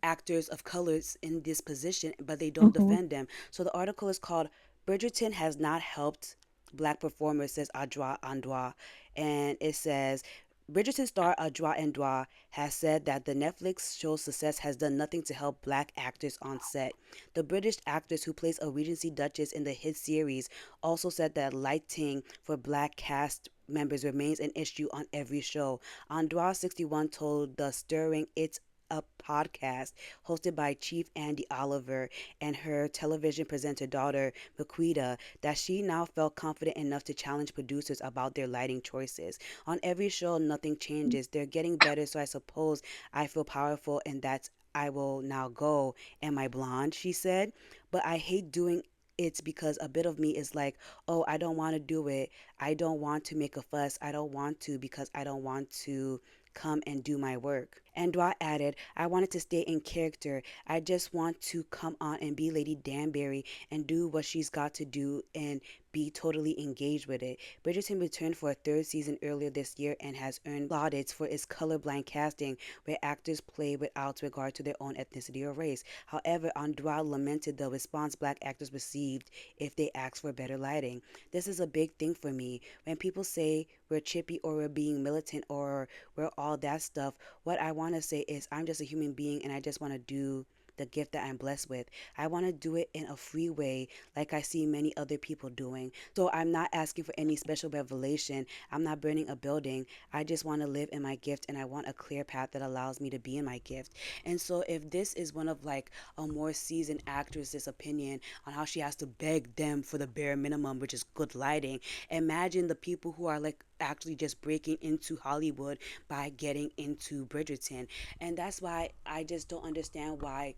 actors of colors in this position, but they don't Mm-hmm. defend them. So the article is called Bridgerton Has Not Helped Black Performers, says Adra Andois. And it says Bridgerton star Adra Andois has said that the Netflix show's success has done nothing to help black actors on set. The British actress who plays a Regency Duchess in the hit series also said that lighting for black cast members remains an issue on every show. Andois 61 told the stirring It's a podcast hosted by Chief Andy Oliver and her television presenter daughter, Maquita, that she now felt confident enough to challenge producers about their lighting choices. On every show, nothing changes. They're getting better, so I suppose I feel powerful and that I will now go. Am I blonde? She said. But I hate doing it's because a bit of me is like, oh, I don't want to do it. I don't want to make a fuss. I don't want to because I don't want to come and do my work. And Dwight added, I wanted to stay in character. I just want to come on and be Lady Danbury and do what she's got to do and be totally engaged with it. Bridgerton returned for a third season earlier this year and has earned plaudits for its colorblind casting, where actors play without regard to their own ethnicity or race. However, Andra lamented the response black actors received if they asked for better lighting. This is a big thing for me. When people say we're chippy or we're being militant or we're all that stuff, what I want to say is I'm just a human being and I just want to do the gift that I'm blessed with. I want to do it in a free way, like I see many other people doing. So I'm not asking for any special revelation. I'm not burning a building. I just want to live in my gift and I want a clear path that allows me to be in my gift. And so if this is one of like a more seasoned actress's opinion on how she has to beg them for the bare minimum, which is good lighting, imagine the people who are like actually just breaking into Hollywood by getting into Bridgerton. And that's why I just don't understand why.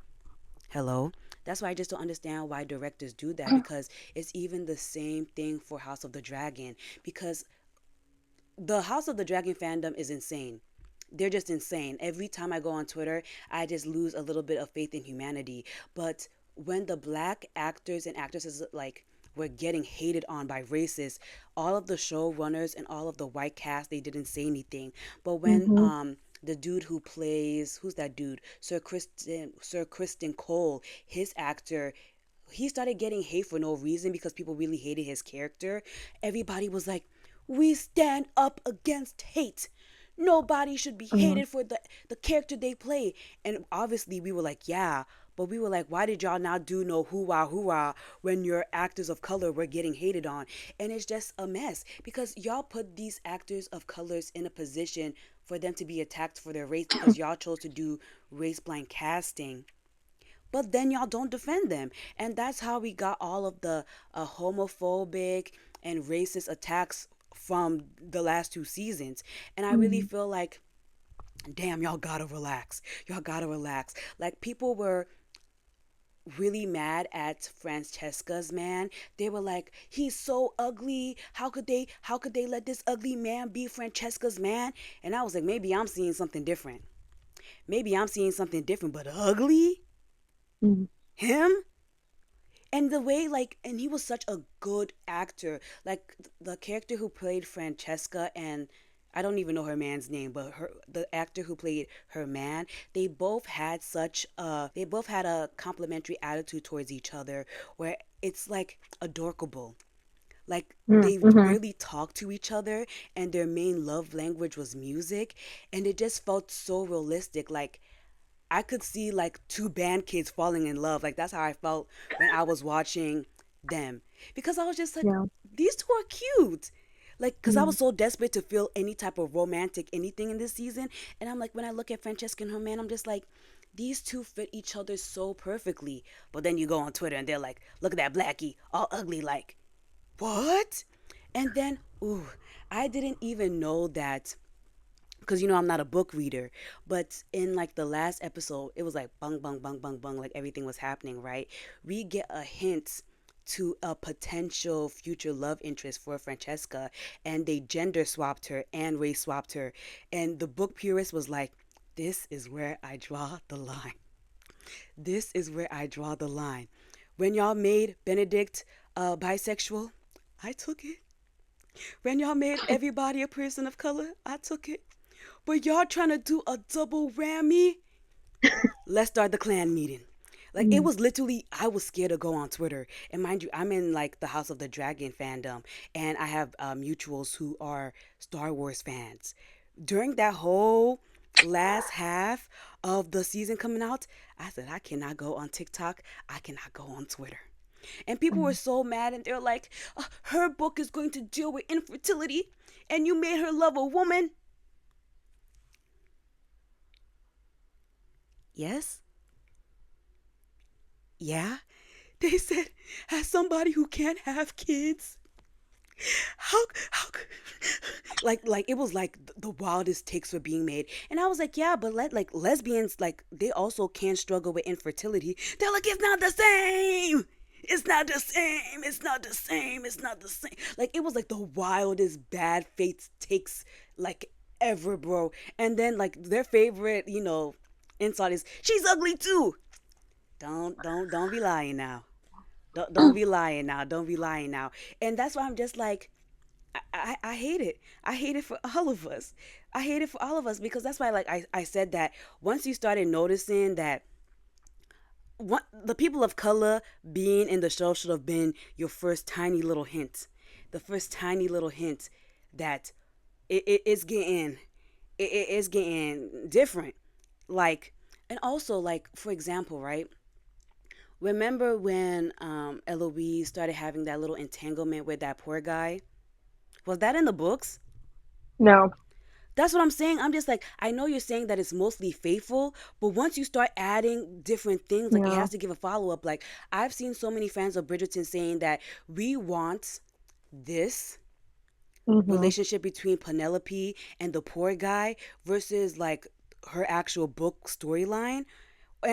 Hello. That's why I just don't understand why directors do that, because it's even the same thing for House of the Dragon. Because the House of the Dragon fandom is insane. They're just insane. Every time I go on Twitter, I just lose a little bit of faith in humanity. But when the black actors and actresses like were getting hated on by racists, all of the showrunners and all of the white cast, they didn't say anything. But when Mm-hmm. the dude who plays, who's that dude? Sir Kristen Cole, his actor, he started getting hate for no reason because people really hated his character. Everybody was like, "We stand up against hate. Nobody should be Mm-hmm. hated for the character they play." And obviously we were like, "Yeah." But we were like, why did y'all not do no hoorah hoorah when your actors of color were getting hated on? And it's just a mess because y'all put these actors of colors in a position for them to be attacked for their race because y'all chose to do race blind casting, but then y'all don't defend them. And that's how we got all of the homophobic and racist attacks from the last two seasons. And I really Mm-hmm. feel like, damn, y'all gotta relax. Y'all gotta relax. Like, people were really mad at Francesca's man. They were like, he's so ugly. How could they let this ugly man be Francesca's man? And I was like, maybe I'm seeing something different. Maybe I'm seeing something different, but ugly? Mm-hmm. Him? And the way, like, and he was such a good actor. Like, the character who played Francesca, and I don't even know her man's name, but the actor who played her man, they both had a complimentary attitude towards each other where it's like adorable. Like, they Mm-hmm. really talked to each other, and their main love language was music, and it just felt so realistic. Like, I could see like two band kids falling in love. Like, that's how I felt when I was watching them, because I was just like, Yeah. these two are cute. Like, because I Mm-hmm. was so desperate to feel any type of romantic anything in this season. And I'm like, when I look at Francesca and her man, I'm just like, these two fit each other so perfectly. But then you go on Twitter and they're like, look at that Blackie, all ugly. Like, what? And then, ooh, I didn't even know that, because I'm not a book reader, but in like the last episode it was like bung bung bung bung bung, like everything was happening, right? We get a hint to a potential future love interest for Francesca, and they gender swapped her and race swapped her, and the book purist was like, this is where I draw the line. This is where I draw the line. When y'all made Benedict bisexual, I took it. When y'all made everybody a person of color, I took it. But y'all trying to do a double whammy? Let's start the clan meeting. Like, it Mm-hmm. was literally, I was scared to go on Twitter. And mind you, I'm in like the House of the Dragon fandom, and I have mutuals who are Star Wars fans. During that whole last half of the season coming out, I said, I cannot go on TikTok. I cannot go on Twitter. And people were so mad, and they're like, her book is going to deal with infertility, and you made her love a woman. Yes? Yeah? They said, as somebody who can't have kids, how like it was like the wildest takes were being made. And I was like, yeah, but like lesbians, like, they also can struggle with infertility. They're like, it's not the same. It's not the same. It's not the same. It's not the same. Like, it was like the wildest bad faith takes, like, ever, bro. And then like their favorite, insult is, she's ugly too. Don't be lying now. Don't be lying now. Don't be lying now. And that's why I'm just like, I hate it. I hate it for all of us. I hate it for all of us, because that's why, like, I said that once you started noticing that what the people of color being in the show should have been your first tiny little hint. The first tiny little hint that it's getting, it's getting different. Like, and also, like, for example, right? Remember when Eloise started having that little entanglement with that poor guy? Was that in the books? No. That's what I'm saying. I'm just like, I know you're saying that it's mostly faithful, but once you start adding different things, like, it Yeah. has to give a follow up. Like, I've seen so many fans of Bridgerton saying that we want this Mm-hmm. relationship between Penelope and the poor guy versus like her actual book storyline.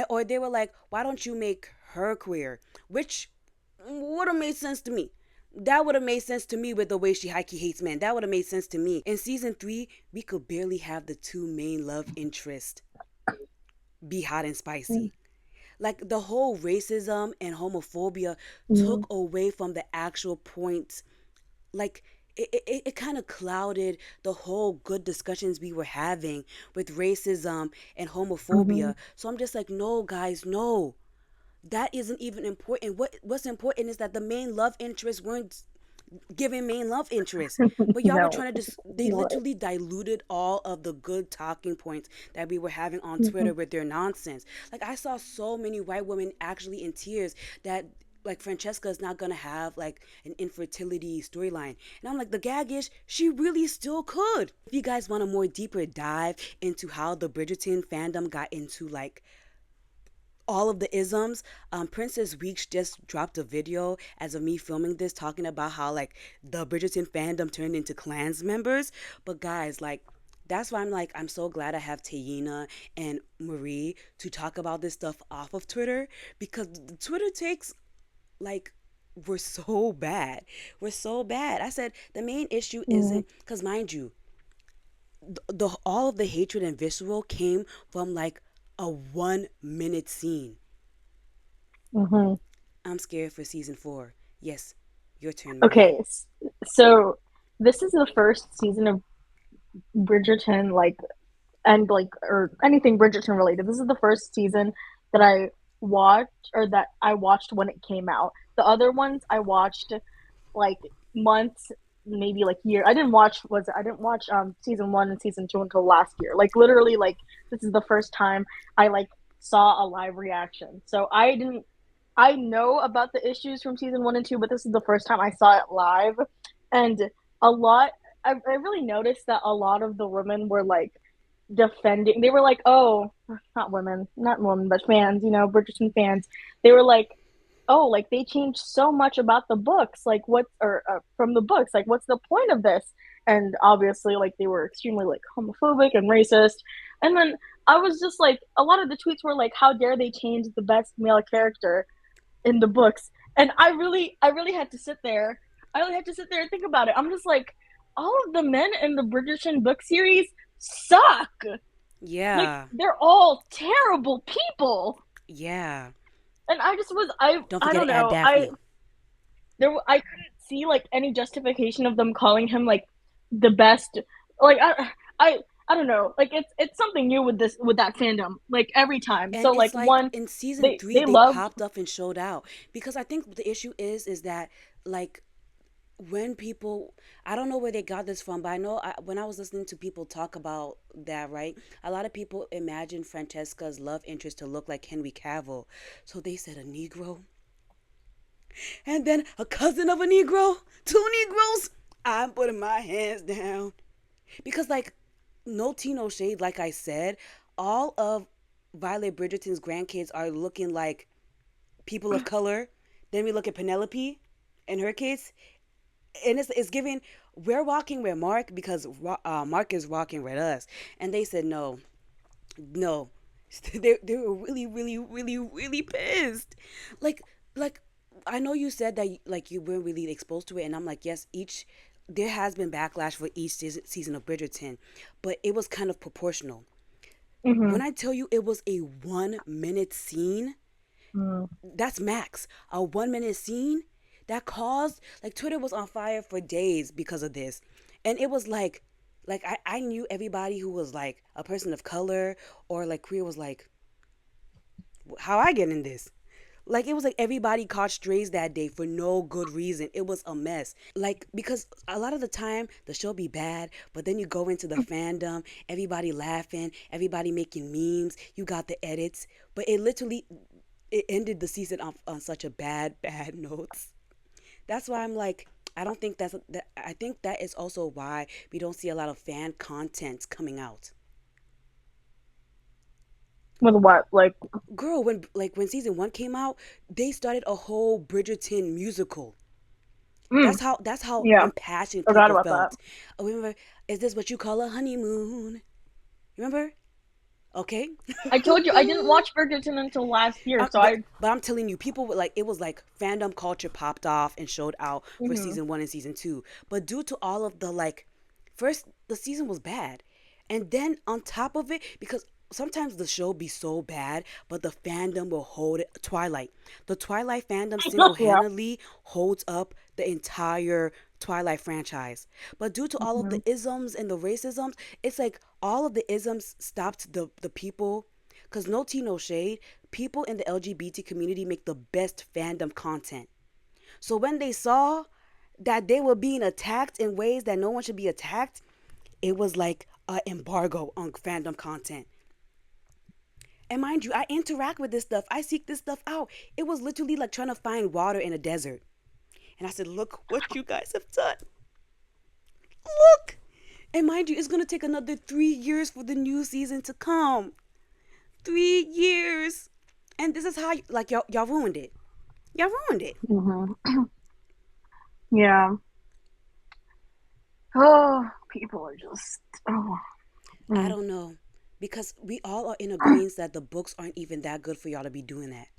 Or they were like, why don't you make her queer? Which would have made sense to me. That would have made sense to me with the way she hikey hates men. That would have made sense to me. In season three, we could barely have the two main love interests be hot and spicy. Like, the whole racism and homophobia Mm-hmm. took away from the actual point. Like, it kind of clouded the whole good discussions we were having with racism and Mm-hmm. homophobia. So I'm just like, no, guys, no, that isn't even important. What's important is that the main love interests weren't given main love interest. But y'all were No, trying to just, they you're right. literally diluted all of the good talking points that we were having on Mm-hmm. Twitter with their nonsense. Like, I saw so many white women actually in tears that, like, Francesca is not gonna have like an infertility storyline. And I'm like, the gag is she really still could. If you guys want a more deeper dive into how the Bridgerton fandom got into like all of the isms. Princess Weeks just dropped a video as of me filming this talking about how like the Bridgerton fandom turned into clans members. But guys, like that's why I'm like I'm so glad I have Tayina and Marie to talk about this stuff off of Twitter because the Twitter takes like we're so bad. We're so bad. I said the main issue isn't because mind you, the all of the hatred and visceral came from like a 1 minute scene. Mm-hmm. I'm scared for season 4. Yes, your turn, Marie. Okay, so this is the first season of Bridgerton, like, and like, or anything Bridgerton related. This is the first season that I watched when it came out. The other ones I watched like months, maybe like year. I didn't watch season 1 and season 2 until last year. Like literally, like this is the first time I like saw a live reaction. So I know about the issues from season 1 and 2, but this is the first time I saw it live, and a lot. I really noticed that a lot of the women were like defending. They were like, "Oh, not women, but fans. You know, Bridgerton fans." They were like, "Oh, like they changed so much about the books. Like what or from the books? Like what's the point of this?" And obviously, like they were extremely like homophobic and racist. And then I was just like, a lot of the tweets were like, "How dare they change the best male character in the books?" And I really had to sit there. I really had to sit there and think about it. I'm just like, all of the men in the Bridgerton book series suck. Like Yeah, they're all terrible people. yeah. And I just was Don't I forget don't to add know. Daphne. I couldn't see like any justification of them calling him like the best. Like I I don't know. Like it's something new with this with that fandom. Like every time. And So like it's like one in season 3 they they love. popped up and showed out because I think the issue is that like when people I don't know where they got this from, but I know when I was listening to people talk about that, right? A lot of people imagine Francesca's love interest to look like Henry Cavill. So they said a Negro and then a cousin of a Negro, two Negroes. I'm putting my hands down. Because, like, no tea, no shade, like I said, all of Violet Bridgerton's grandkids are looking like people of color. Then we look at Penelope and her kids, and it's giving, we're walking with Mark because Mark is walking with us. And they said, no, no. They were really, really, really, really pissed. Like, like I know you said that like you weren't really exposed to it, and I'm like, yes, there has been backlash for each season of Bridgerton, but it was kind of proportional. When Mhm. I tell you it was a 1 minute scene, Mm. that's max. A 1 minute scene that caused like Twitter was on fire for days because of this. And it was like I knew everybody who was like a person of color or like queer was like, how I get in this? Like it was like everybody caught strays that day for no good reason. It was a mess. Like because a lot of the time the show be bad, but then you go into the fandom, everybody laughing, everybody making memes. You got the edits, but it ended the season on such a bad notes. That's why I'm like I don't think that I think that is also why we don't see a lot of fan content coming out. With what? Like, Girl, when season 1 came out, they started a whole Bridgerton musical. mm, That's how yeah, impassioned forgot people about that. felt. Oh, remember, is this what you call a honeymoon? Remember? Okay. I told you I didn't watch Bridgerton until last year, so but I. but I'm telling you, people were like it was like fandom culture popped off and showed out for Mhm. season 1 and season 2. But due to all of the like, first the season was bad, and then on top of it, because sometimes the show be so bad, but the fandom will hold it. Twilight, the Twilight fandom Yeah. single-handedly holds up the entire Twilight franchise. But due to all of the Mhm. isms and the racisms, it's like all of the isms stopped the people. Cause no tea, no shade. People in the LGBT community make the best fandom content. So when they saw that they were being attacked in ways that no one should be attacked, it was like an embargo on fandom content. And mind you, I interact with this stuff. I seek this stuff out. It was literally like trying to find water in a desert. And I said, look what you guys have done. Look. And mind you, it's going to take another 3 years for the new season to come. 3 years. And this is how, like, y'all ruined it. Y'all ruined it. Mhm. Yeah. Oh, people are just. Oh. I Mm. don't know. Because we all are in agreement that the books aren't even that good for y'all to be doing that.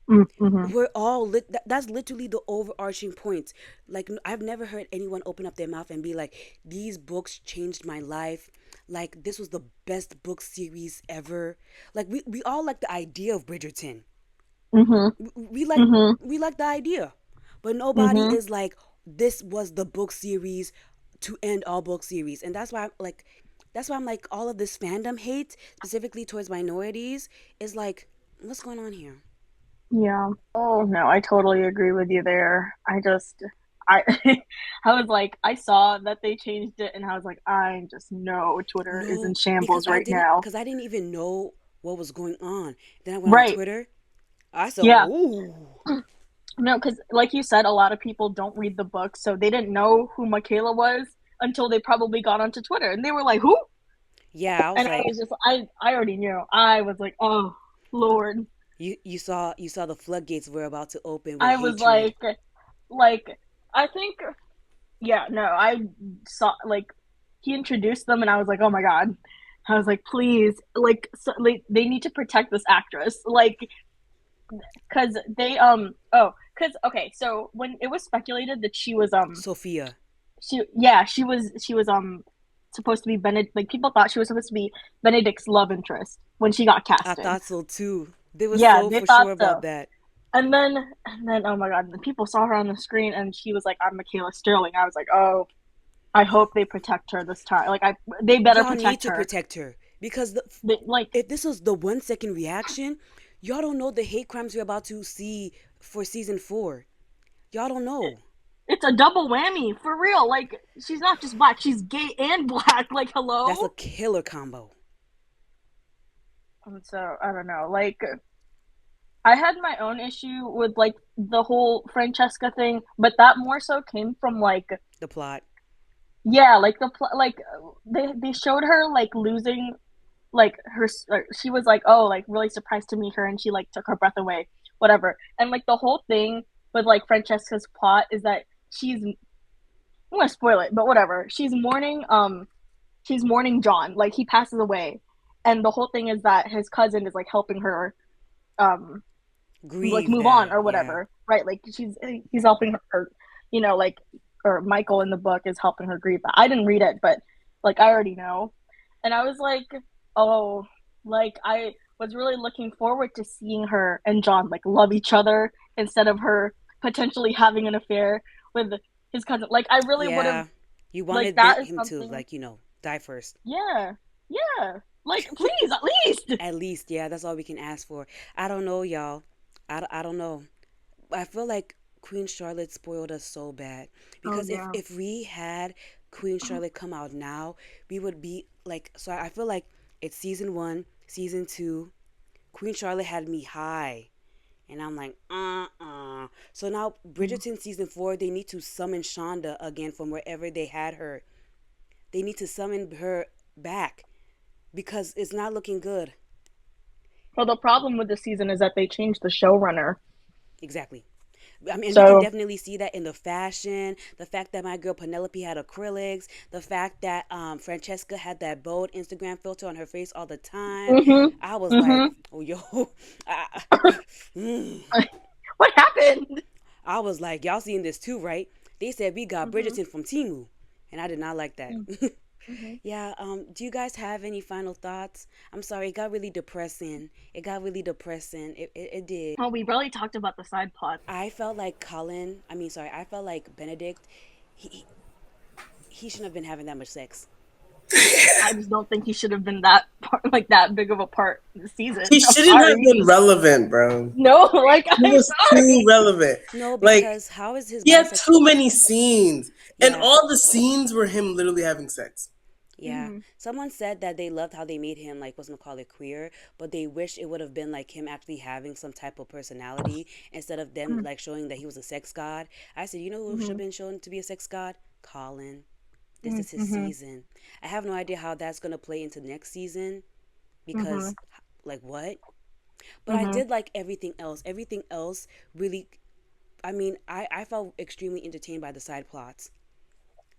Mhm. We're all that's literally the overarching point. Like, I've never heard anyone open up their mouth and be like, these books changed my life, like this was the best book series ever. Like, we all like the idea of Bridgerton. Mhm. We like Mhm. we like the idea, but nobody Mhm. is like, this was the book series to end all book series. And that's why I'm like, all of this fandom hate specifically towards minorities is like, what's going on here? Yeah. Oh no, I totally agree with you there. I I was like, I saw that they changed it, and I was like, I just know Twitter is in No, shambles right now. because I didn't even know what was going on. Then I went on Right. Twitter. I said, Yeah. "Ooh, No, because like you said, a lot of people don't read the book, so they didn't know who Michaela was until they probably got onto Twitter, and they were like, "Who?" yeah." I was And I like, was just, I already knew. I was like, "Oh, Lord." you saw the floodgates were about to open with I was hatred. like, I think, yeah, no, I saw like he introduced them, and I was like, "Oh my God." I was like, "Please, like, so, like they need to protect this actress, like, because because okay, so when it was speculated that Sophia, she was supposed to be Benedict, like people thought she was supposed to be Benedict's love interest when she got I casted. thought so too. They were Yeah, so they for thought sure about so. that. And then oh my God, the people saw her on the screen and she was like, "I'm Michaela Sterling." I was like, "Oh, I hope they protect her this time. Like they better Y'all need protect to her." protect her because Like if this was the 1 second reaction, y'all don't know the hate crimes we're about to see for season 4. Y'all don't know. it's a double whammy for real. Like she's not just black, she's gay and black. Like That's hello. a killer combo. And so I don't know. Like I had my own issue with like the whole Francesca thing, but that more so came from like The plot. yeah, like like they showed her like losing like she was like, oh, like really surprised to meet her, and she like took her breath away, whatever. And like the whole thing with like Francesca's plot is that I'm gonna spoil it, but whatever. She's mourning John, like he passes away, and the whole thing is that his cousin is like helping her um like Grieve move on that. or Yeah. whatever, right? Like he's helping her, like, or Michael in the book is helping her grieve. I didn't read it, but like I already know, and I was like, oh, like I was really looking forward to seeing her and John like love each other instead of her potentially having an affair with his cousin. Like I really would have Yeah. You like wanted that is him to, something. like, die first. Yeah, yeah. Like please, at least. At least, yeah, that's all we can ask for. I don't know, y'all. I don't know. I feel like Queen Charlotte spoiled us so bad. Oh Because yeah. if we had Queen Charlotte come out now, we would be like, so I feel like it's season 1, season 2. Queen Charlotte had me high. And I'm like, So now, Bridgerton season 4, they need to summon Shonda again from wherever they had her. They need to summon her back because it's not looking good. Well, the problem with the season is that they changed the showrunner. Exactly. I mean, we can So, definitely see that in the fashion, the fact that my girl Penelope had acrylics, the fact that Francesca had that bold Instagram filter on her face all the time. mhm, I was like, mhm. oh, yo. I, mm. What happened? I was like, y'all seen this too, right? They said we got Mhm. Bridgerton from Timu. And I did not like that. Mhm. Yeah, do you guys have any final thoughts? I'm sorry, it got really depressing. It got really depressing. It did. Oh, we really talked about the side plots. I felt like I felt like Benedict, he, he shouldn't have been having that much sex. I just don't think he should have been that part, like that big of a part in the season. He I'm shouldn't have sorry. been relevant, bro. No, like He I'm was too sorry. relevant. No, Like because how is his he had bisexual? too many scenes, and Yeah, all the scenes were him literally having sex. yeah. Hmm. Someone said that they loved how they made him like what's gonna call it queer, but they wish it would have been like him actually having some type of personality instead of them like showing that he was a sex god. I said, you know who should have Hmm. been shown to be a sex god? Colin. This is his Hmm. season. I have no idea how that's gonna play into next season Hmm. because like what? But I Hmm. did like everything else. Everything else really. I felt extremely entertained by the side plots.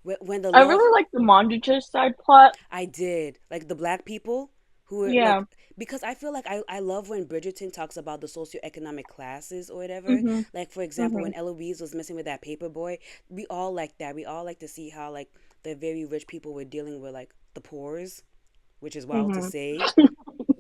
When the I love, really like the Mondages side plot. I did like the black people who were Yeah. like because I feel like I love when Bridgerton talks about the socioeconomic classes or whatever. Hmm. Like for example, Hmm. when Eloise was messing with that paper boy, we all like that. We all like to see how like the very rich people were dealing with like the poors, which is wild to Hmm. say.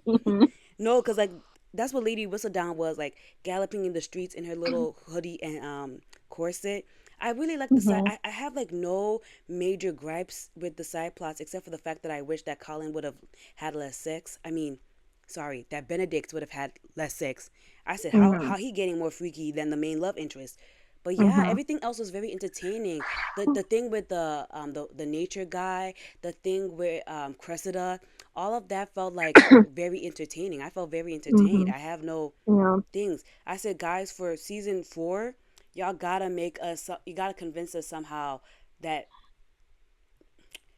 Hmm. No, because like that's what Lady Whistledown was like galloping in the streets in her little hoodie and corset. I really like the side. Hmm. I have like no major gripes with the side plots except for the fact that I wish that Colin would have had less sex. I mean, sorry, that Benedict would have had less sex. I said Hmm. how he getting more freaky than the main love interest. But yeah, Hmm. everything else was very entertaining. The thing with the nature guy, the thing with Cressida, all of that felt like very entertaining. I felt very entertained. Hmm. I have no Yeah. things. I said, guys, for season 4, y'all gotta make us. You gotta convince us somehow that.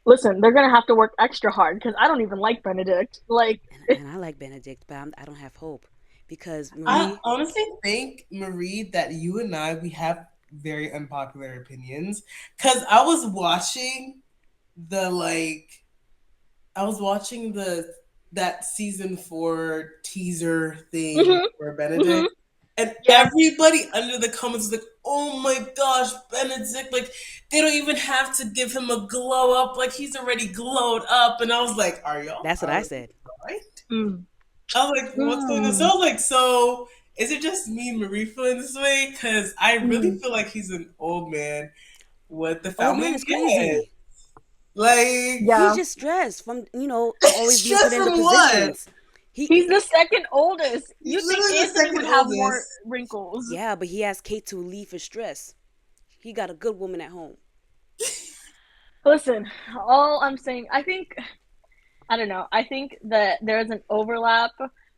Listen, they're gonna have to work extra hard because I don't even like Benedict. Like, And I like Benedict, but I don't have hope because I Marie. honestly think, Marie, that you and I we have very unpopular opinions. Cause the like I was watching the that season 4 teaser thing hmm. for Hmm. Benedict, and Yeah. everybody under the comments was like, "Oh my gosh, Benedict! Like they don't even have to give him a glow up. Like he's already glowed up." And I was like, "Are y'all That's what out I of said. your mind?" Mm. I was like, "What's going on?" So I Mm. was like, "So is it just me, Marie, feeling this way? Because I really Mm. feel like he's an old man with the Old family man of is kids. crazy. Like He's Yeah. just stressed from always being put stress in the from what? positions. He He's the second oldest. He's You think literally the Anthony would second have more oldest. wrinkles? Yeah, but he has Kate to relieve his stress. He got a good woman at home. Listen, all I'm saying, I don't know. I think that there's an overlap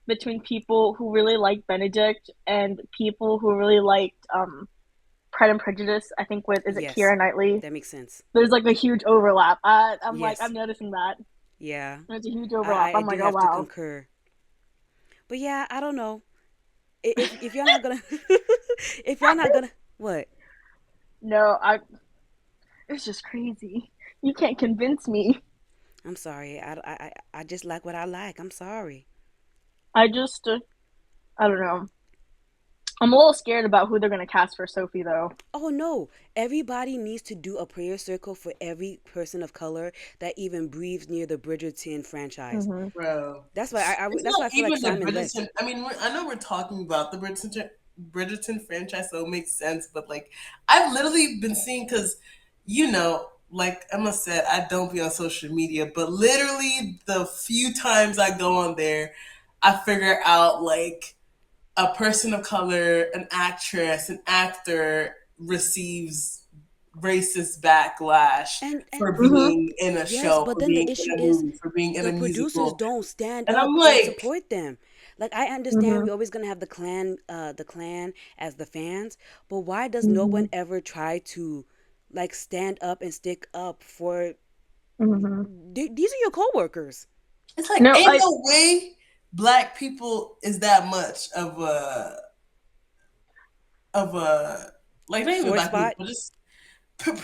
between people who really like Benedict and people who really liked Pride and Prejudice. I think with is it Yes, Keira Knightley? that makes sense. There's like a huge overlap. I'm like Yes, I'm noticing that yeah, there's a huge overlap. I I'm do like, oh have to wow. concur. But yeah, I don't know if you're not gonna if y'all not gonna what? No, I. It's just crazy. You can't convince me. I'm sorry. I just like what I like. I'm sorry. I just, I don't know. I'm a little scared about who they're gonna cast for Sophie though. Oh no! Everybody needs to do a prayer circle for every person of color that even breathes near the Bridgerton franchise. Hmm. Bro. That's why It's that's not why I feel like even the Simon left. Bridgerton. I mean, I know we're talking about the Bridgerton franchise, so it makes sense. But like, I've literally been seeing because, like Emma said, I don't be on social media, but literally the few times I go on there, I figure out like a person of color, an actress, an actor receives racist backlash And for Hmm. being in a yes, show, but for then the being issue in a is movie, for being in the a producers musical. don't stand And up I'm and like, support them. Like I understand Hmm. we're always gonna have the clan as the fans, but why does no one Hmm. ever try to like stand up and stick up for Hmm. these are your coworkers? it's like, No, ain't I. no way black people is that much of a, like, not even Sore black people, spot? but just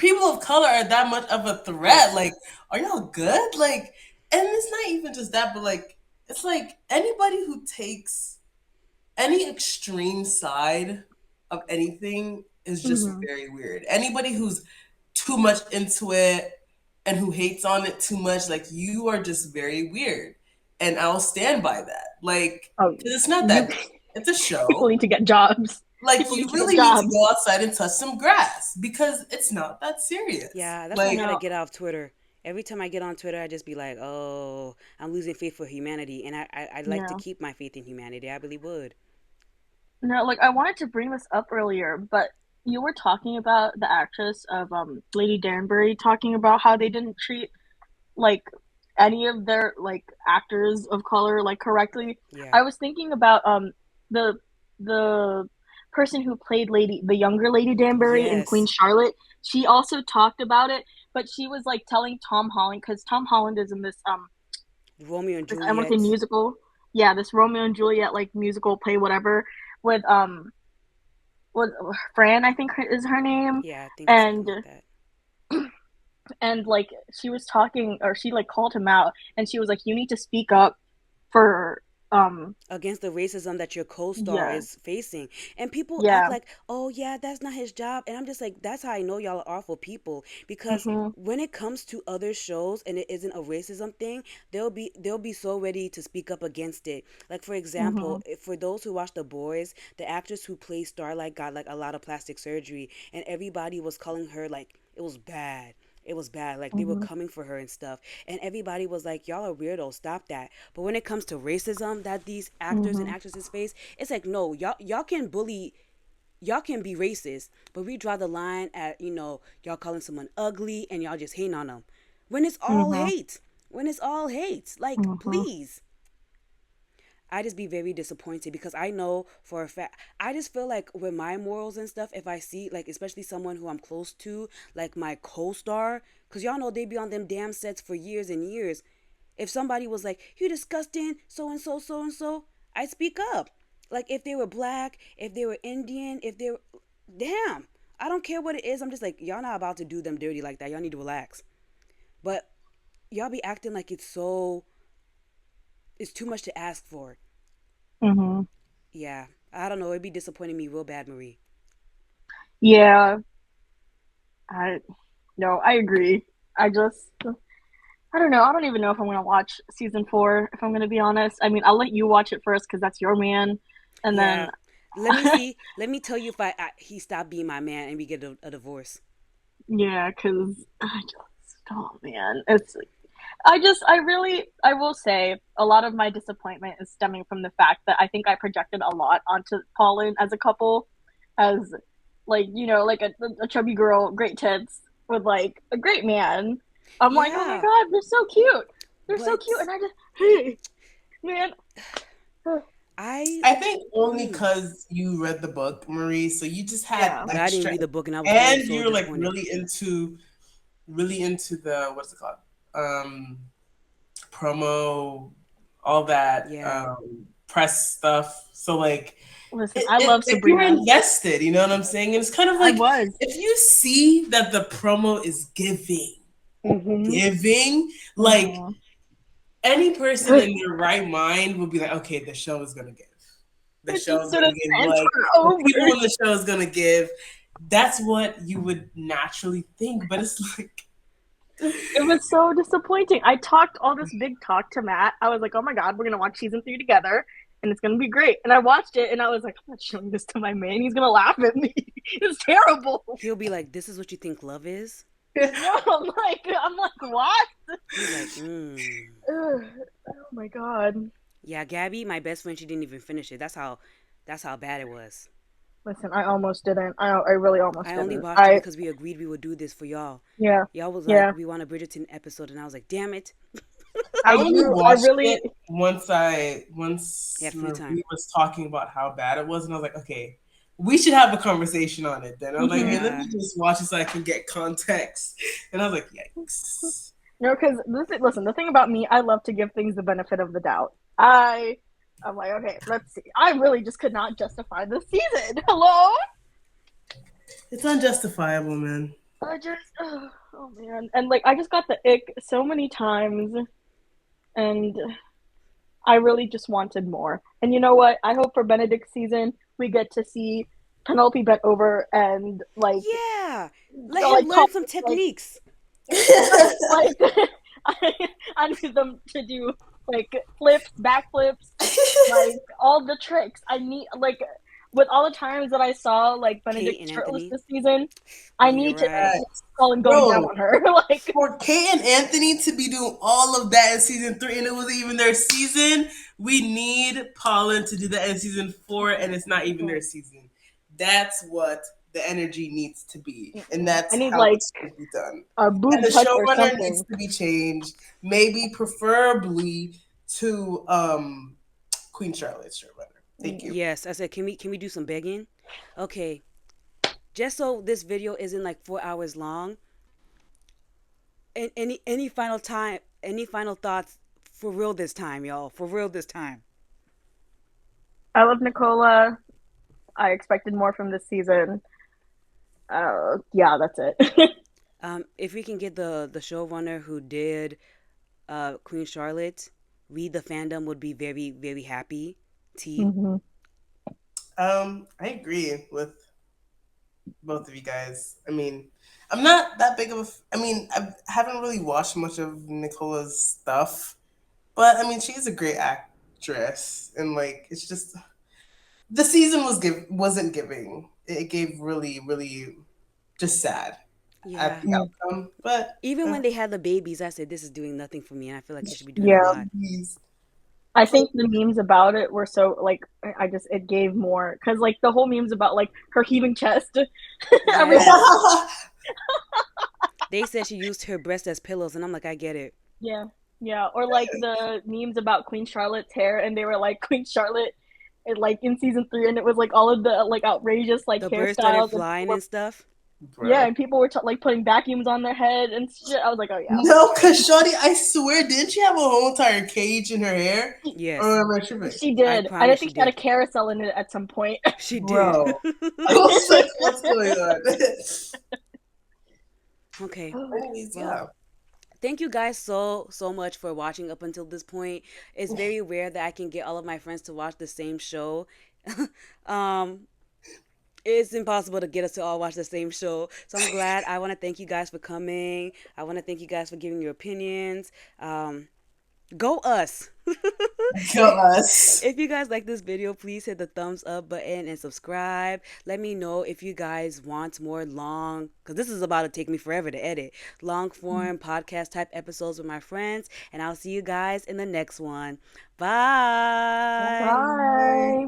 people of color are that much of a threat. Yes. Like, are y'all good? Like, and it's not even just that, but like, it's like anybody who takes any extreme side of anything is just Hmm. very weird. Anybody who's too much into it, and who hates on it too much, like you are just very weird. And I'll stand by that. Like, Oh, because it's not you that deep. It's a people show. need to get jobs. Like People you need to get really need to jobs. go outside and touch some grass because it's not that serious. Yeah, that's why I Like gotta No, get off Twitter. Every time I get on Twitter, I just be like, oh, I'm losing faith for humanity. And I'd like to no, keep my faith in humanity. I really would. no. Like I wanted to bring this up earlier, but you were talking about the actress of Lady Danbury talking about how they didn't treat like any of their like actors of color like correctly. Yeah. I was thinking about the the person who played the younger Lady Danbury in Queen Yes. Charlotte. She also talked about it, but she was like telling Tom Holland because Tom Holland is in Romeo and this I want to say Juliet. musical. Yeah, this Romeo and Juliet like musical play whatever with with Fran I think is her name, Yeah, I think it's something and like that. like she was talking or she like called him out and she was like you need to speak up for Against the racism that your co-star yeah, is facing. And people act yeah, like, oh yeah, that's not his job. And I'm just like, that's how I know y'all are awful people. Because mhm, when it comes to other shows and it isn't a racism thing, they'll be so ready to speak up against it. Like for example, mhm, for those who watch The Boys, the actress who plays Starlight got like a lot of plastic surgery, and everybody was calling her like it was bad. It was bad. Like they were mhm, coming for her and stuff. And everybody was like, y'all are weirdos. Stop that. But when it comes to racism that these actors and mhm, actresses face, it's like, no, y'all can bully, y'all can be racist, but we draw the line at, y'all calling someone ugly and y'all just hating on them. When it's all mhm, hate. When it's all hate. Like, mhm, please. I just be very disappointed because I know for a fact, I just feel like with my morals and stuff, if I see like especially someone who I'm close to, like my co-star, because y'all know they be on them damn sets for years and years. If somebody was like, you disgusting, so and so, so and so, I'd speak up. Like if they were black, if they were Indian, if they were, damn, I don't care what it is. I'm just like, y'all not about to do them dirty like that. Y'all need to relax. But y'all be acting like it's too much to ask for. mhm. Yeah, I don't know. It'd be disappointing me real bad, Marie. Yeah, I no, I agree. I just I don't know. I don't even know if I'm gonna watch season 4. If I'm gonna be honest, I mean, I'll let you watch it first because that's your man, and then Yeah, let me see. Let me tell you if he stopped being my man and we get a divorce. yeah, because I just oh man, I really, I will say a lot of my disappointment is stemming from the fact that I think I projected a lot onto Pauline as a couple, as like, like a chubby girl, great tits, with like a great man. I'm like, oh my Yeah, God, they're so cute. They're so but cute. And I just, hey, man. I, I think only mm, because you read the book, Marie, so you just had Yeah. but I didn't extra, read the book and I was still and so you're like disappointed. really into the what's it called, um, promo, all that Yeah, press stuff. So like, Listen, I love like you were Sabrina. invested. You know what I'm saying? And it's kind of I like was. if you see that the promo is Mm-hmm. giving, like Mm-hmm. any person in their right mind would be like, okay, the show is gonna give. The It show just is gonna didn't give. Like transfer the people over. in the show is gonna give. That's what you would naturally think, but it's like, It was so disappointing. I talked all this big talk to Matt. I was like, oh my God, we're going to watch season 3 together and it's going to be great. And I watched it and I was like, I'm not showing this to my man. He's going to laugh at me. It's terrible. he'll be like, "This is what you think love is." No, I'm like, what? He's like, Ugh. Oh my God. yeah, Gabby, my best friend, she didn't even finish it. That's how bad it was. Listen, I almost didn't. I really almost I only didn't. watched it because we agreed we would do this for y'all. Yeah, Y'all was like, yeah. we want a Bridgerton episode, and I was like, damn it, I I only do. I watched really, it once. he Once had free time. Marie was talking about how bad it was, and I was like, okay, we should have a conversation on it. Then I was like, hey, mhm. let me Yeah, just watch it so I can get context. And I was like, yikes. No, because listen, the thing about me, I love to give things the benefit of the doubt. I'm like, okay, let's see. I really just could not justify this season. Hello? It's unjustifiable, man. I just, oh man, and like I just got the ick so many times, and I really just wanted more. And you know what? I hope for Benedict's season we get to see Penelope bent over and like, yeah. Let him like learn call some like techniques. Like I need them to do like flips, backflips, like all the tricks. I need like with all the times that I saw like Kate Benedict and shirtless Anthony. this season, I Oh, you're need to right. see Colin going down Bro, on her. Like for Kate and Anthony to be doing all of that in season 3, and it wasn't even their season, we need Pollen to do that in season 4, and it's not even their season. That's what the energy needs to be, and I that's need how like it should be done. a And boob the touch or showrunner needs something. to be changed, maybe preferably to Queen Charlotte's showrunner. Thank you. Yes, I said, can we do some begging? Okay, just so this video isn't like 4 hours long. And any final thoughts for real this time, y'all? For real this time. I love Nicola. I expected more from this season. Yeah, that's it. If we can get the showrunner who did Queen Charlotte, we the fandom would be very very happy. T. hmm I agree with both of you guys. I mean, I'm not that big of a. I mean, I haven't really watched much of Nicola's stuff, but I mean, she's a great actress, and like, it's just the season wasn't giving. It gave really just sad Yeah. at the outcome, but Even when they had the babies, I said this is doing nothing for me, and I feel like she should be doing a Yeah, lot. please. I think the memes about it were so like I just it gave more because like the whole memes about like her heaving chest. Everyone, Yes. They said she used her breast as pillows, and I'm like, I get it. yeah, yeah, or like the memes about Queen Charlotte's hair, and they were like Queen Charlotte, and, like in season 3, and it was like all of the like outrageous like The birds started hairstyles, and people flying were and stuff. yeah, Bruh. and people were like putting vacuums on their head and shit. I was like, oh yeah, No, cause Shorty, I swear, didn't she have a whole entire cage in her hair? Yes, Or am I tripping? she I did. I promise she think she had a did. carousel in it at some point. She did. Bro, I was like, what's going on? Okay. Anyways, Well, yeah. thank you guys so much for watching up until this point. It's very rare that I can get all of my friends to watch the same show. um it's impossible to get us to all watch the same show. So I'm glad. I want to thank you guys for coming. I want to thank you guys for giving your opinions. Go us. Kill us. If you guys like this video, please hit the thumbs up button and subscribe. Let me know if you guys want more long, because this is about to take me forever to edit, long form podcast type episodes with my friends. And I'll see you guys in the next one. Bye. Bye. Bye.